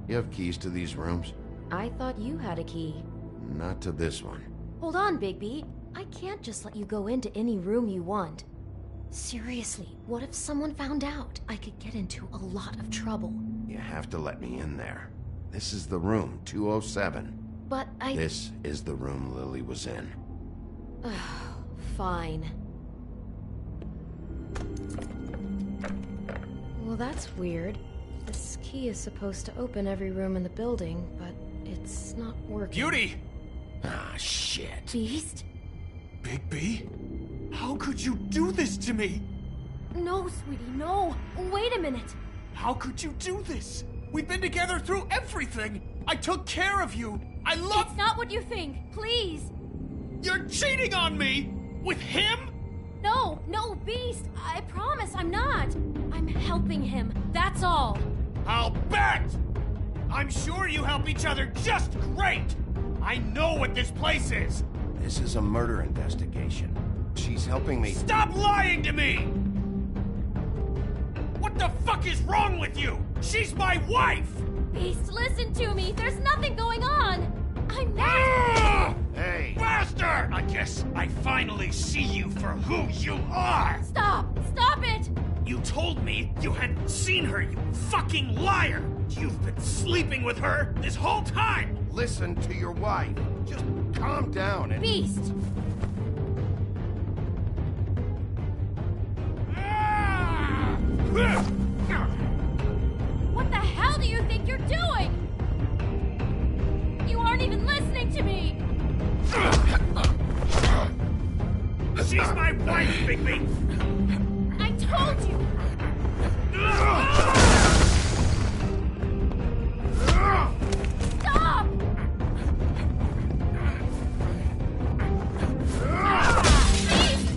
You have keys to these rooms? I thought you had a key. Not to this one. Hold on, Bigby. I can't just let you go into any room you want. Seriously, what if someone found out? I could get into a lot of trouble. You have to let me in there. This is the room, 207. But I... This is the room Lily was in. Fine. Well, that's weird. This key is supposed to open every room in the building, but it's not working. Beauty! Ah, shit. Beast? Bigby? How could you do this to me? No, sweetie, no. Wait a minute. How could you do this? We've been together through everything. I took care of you. I love... It's not what you think. Please. You're cheating on me! With him? No, Beast. I promise I'm not. I'm helping him. That's all. I'll bet! I'm sure you help each other just great! I know what this place is! This is a murder investigation. She's helping me... Stop lying to me! What the fuck is wrong with you? She's my wife! Beast, listen to me. There's nothing going on. I'm not... Hey! Bastard! I guess I finally see you for who you are! Stop! Stop it! You told me you hadn't seen her, you fucking liar! You've been sleeping with her this whole time! Listen to your wife. Just calm down and... Beast! What the hell do you think you're doing? You aren't even listening to me! She's my wife, Bigby! I told you! Stop! Beast!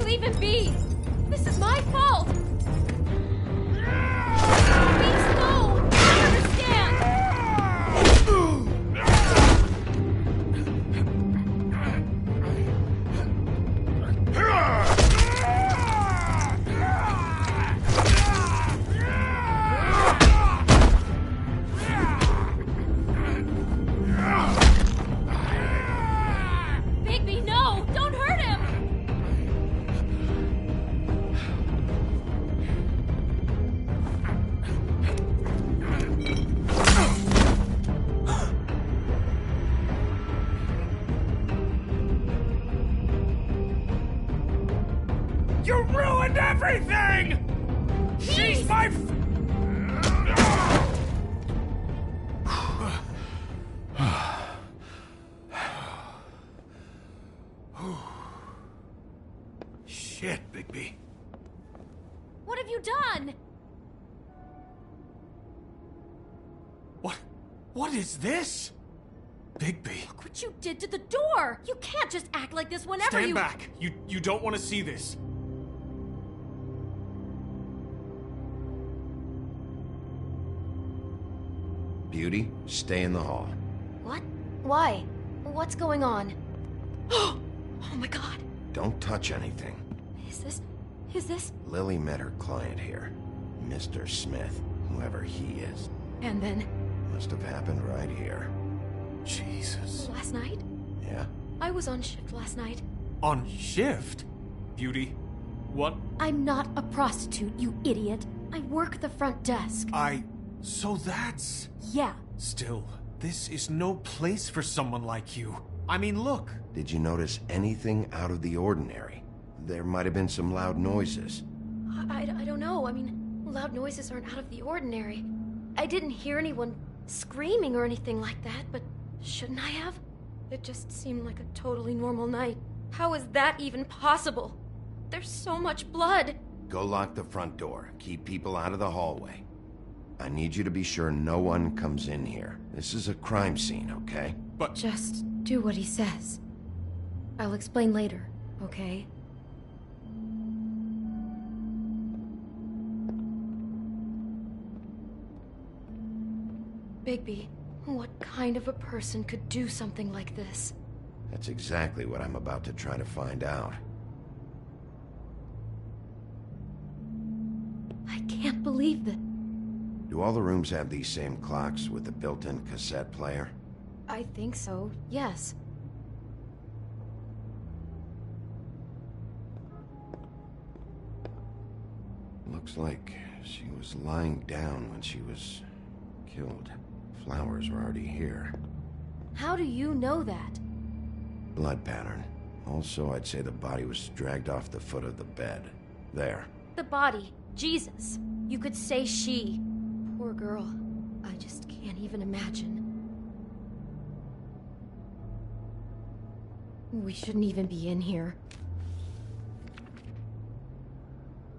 Leave him be! This is my fault! Beast, no! I understand! everything! She's my... Shit, Bigby. What have you done? What is this? Bigby. Look what you did to the door! You can't just act like this whenever Stand back. You don't want to see this. Beauty, stay in the hall. What? Why? What's going on? Oh my god. Don't touch anything. Is this? Lily met her client here. Mr. Smith, whoever he is. And then? Must have happened right here. Jesus. Last night? Yeah? I was on shift last night. On shift? Beauty, what? I'm not a prostitute, you idiot. I work the front desk. So that's... Yeah. Still, this is no place for someone like you. I mean, look. Did you notice anything out of the ordinary? There might have been some loud noises. I don't know. I mean, loud noises aren't out of the ordinary. I didn't hear anyone screaming or anything like that, but shouldn't I have? It just seemed like a totally normal night. How is that even possible? There's so much blood. Go lock the front door. Keep people out of the hallway. I need you to be sure no one comes in here. This is a crime scene, okay? But... Just do what he says. I'll explain later, okay? Bigby, what kind of a person could do something like this? That's exactly what I'm about to try to find out. I can't believe that. Do all the rooms have these same clocks with the built-in cassette player? I think so, yes. Looks like she was lying down when she was killed. Flowers were already here. How do you know that? Blood pattern. Also, I'd say the body was dragged off the foot of the bed. There. The body. Jesus. You could say she. Poor girl. I just can't even imagine. We shouldn't even be in here.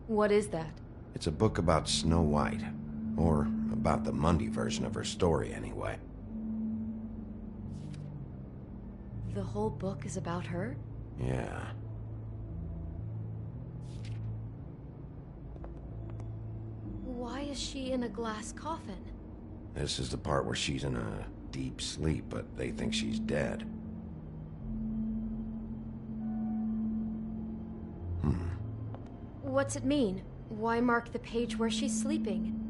What is that? It's a book about Snow White. Or about the Mundy version of her story, anyway. The whole book is about her? Yeah. Why is she in a glass coffin? This is the part where she's in a deep sleep, but they think she's dead. What's it mean? Why mark the page where she's sleeping?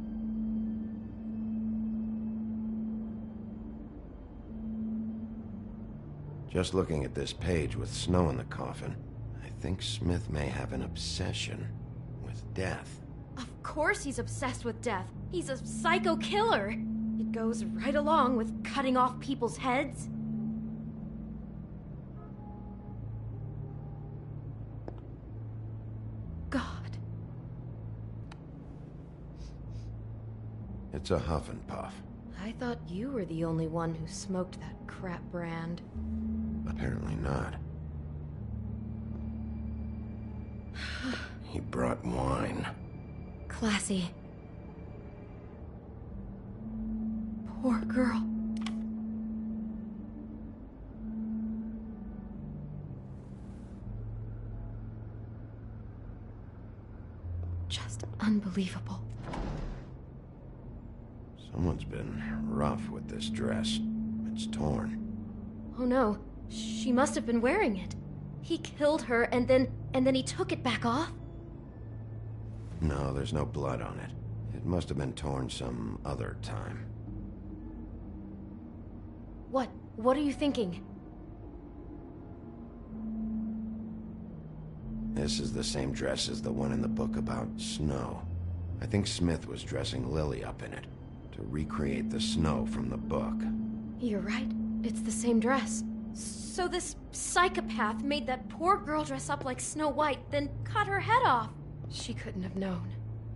Just looking at this page with snow in the coffin, I think Smith may have an obsession with death. Of course he's obsessed with death. He's a psycho killer. It goes right along with cutting off people's heads. God. It's a huff and puff. I thought you were the only one who smoked that crap brand. Apparently not. He brought wine. Classy. Poor girl. Just unbelievable. Someone's been rough with this dress. It's torn. Oh no, she must have been wearing it. He killed her and then he took it back off? No, there's no blood on it. It must have been torn some other time. What are you thinking? This is the same dress as the one in the book about snow. I think Smith was dressing Lily up in it, to recreate the snow from the book. You're right. It's the same dress. So this psychopath made that poor girl dress up like Snow White, then cut her head off. She couldn't have known.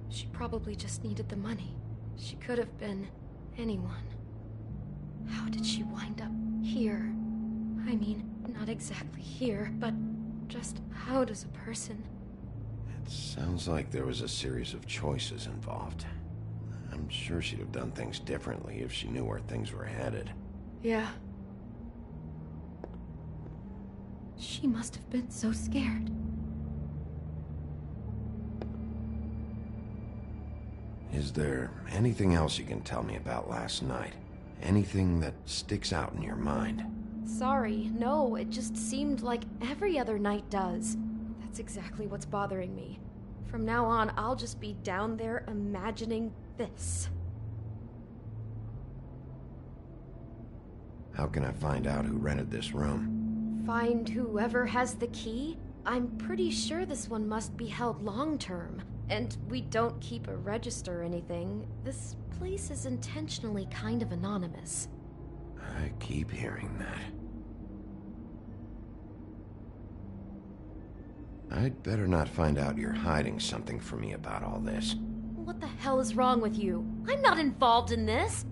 She probably just needed the money. She could have been anyone. How did she wind up here? I mean, not exactly here, but just how does a person... It sounds like there was a series of choices involved. I'm sure she'd have done things differently if she knew where things were headed. Yeah. She must have been so scared. Is there anything else you can tell me about last night? Anything that sticks out in your mind? Sorry, no, it just seemed like every other night does. That's exactly what's bothering me. From now on, I'll just be down there imagining this. How can I find out who rented this room? Find whoever has the key? I'm pretty sure this one must be held long-term. And we don't keep a register or anything. This place is intentionally kind of anonymous. I keep hearing that. I'd better not find out you're hiding something from me about all this. What the hell is wrong with you? I'm not involved in this!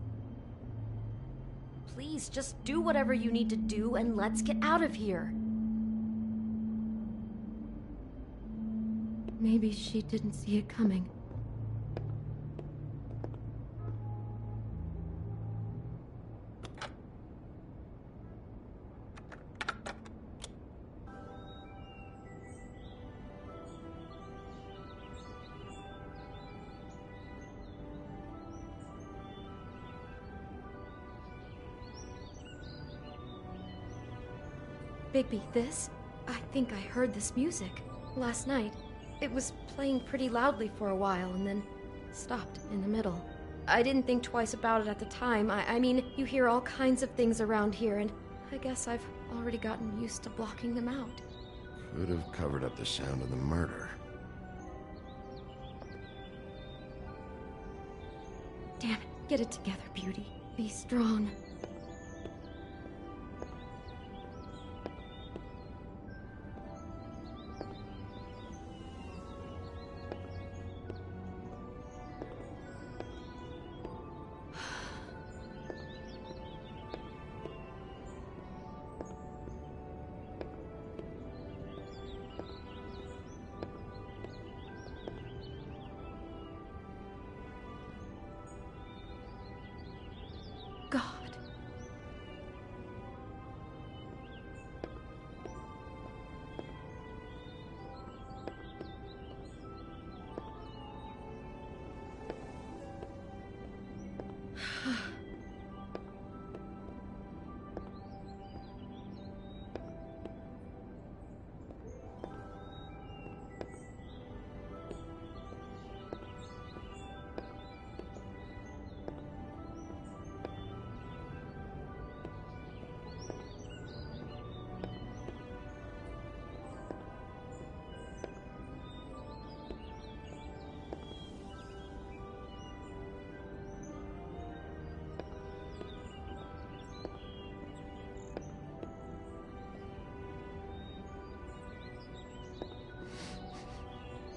Please, just do whatever you need to do and let's get out of here. Maybe she didn't see it coming. Bigby, this? I think I heard this music last night. It was playing pretty loudly for a while and then stopped in the middle. I didn't think twice about it at the time. I mean, you hear all kinds of things around here, and I guess I've already gotten used to blocking them out. Could have covered up the sound of the murder. Damn it, get it together, Beauty. Be strong. God.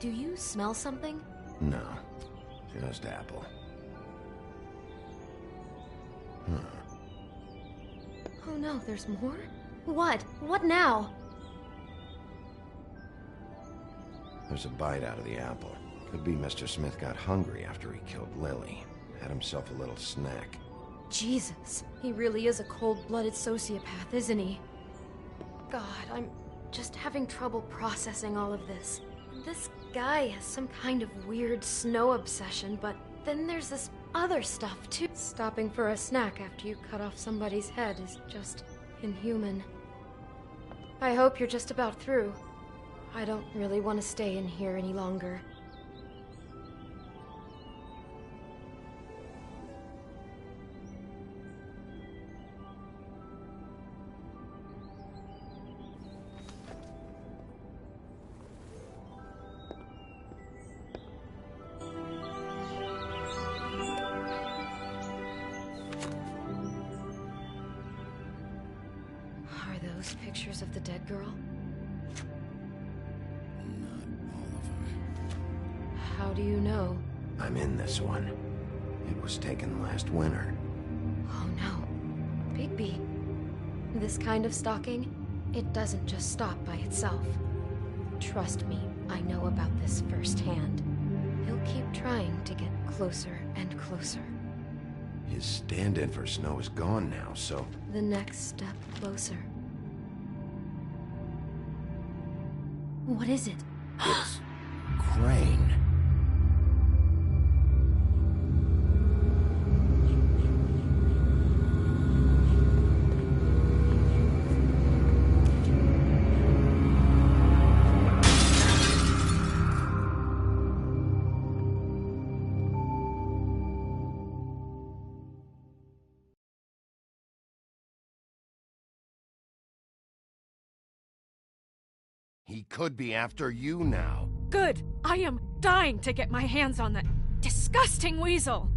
Do you smell something? No, just apple. Oh no, there's more? What? What now? There's a bite out of the apple. Could be Mr. Smith got hungry after he killed Lily. Had himself a little snack. Jesus, he really is a cold-blooded sociopath, isn't he? God, I'm just having trouble processing all of this. This guy has some kind of weird snow obsession, but then there's this other stuff too. Stopping for a snack after you cut off somebody's head is just inhuman. I hope you're just about through. I don't really want to stay in here any longer. Those pictures of the dead girl? Not all of them. do you know? I'm in this one. It was taken last winter. Oh no. Bigby. This kind of stalking, it doesn't just stop by itself. Trust me, I know about this firsthand. He'll keep trying to get closer and closer. His stand-in for Snow is gone now, so... The next step closer. What is it? It's... Crane. He could be after you now. Good! I am dying to get my hands on that disgusting weasel!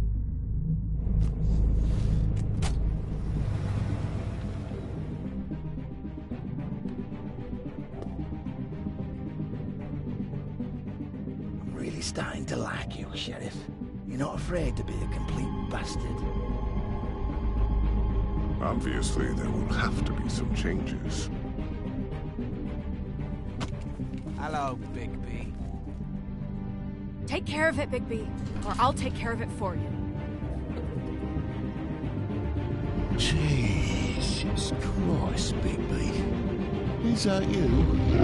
I'm really starting to like you, Sheriff. You're not afraid to be a complete bastard. Obviously, there will have to be some changes. Hello, Bigby. Take care of it, Bigby, or I'll take care of it for you. Jesus Christ, Bigby. Is that you?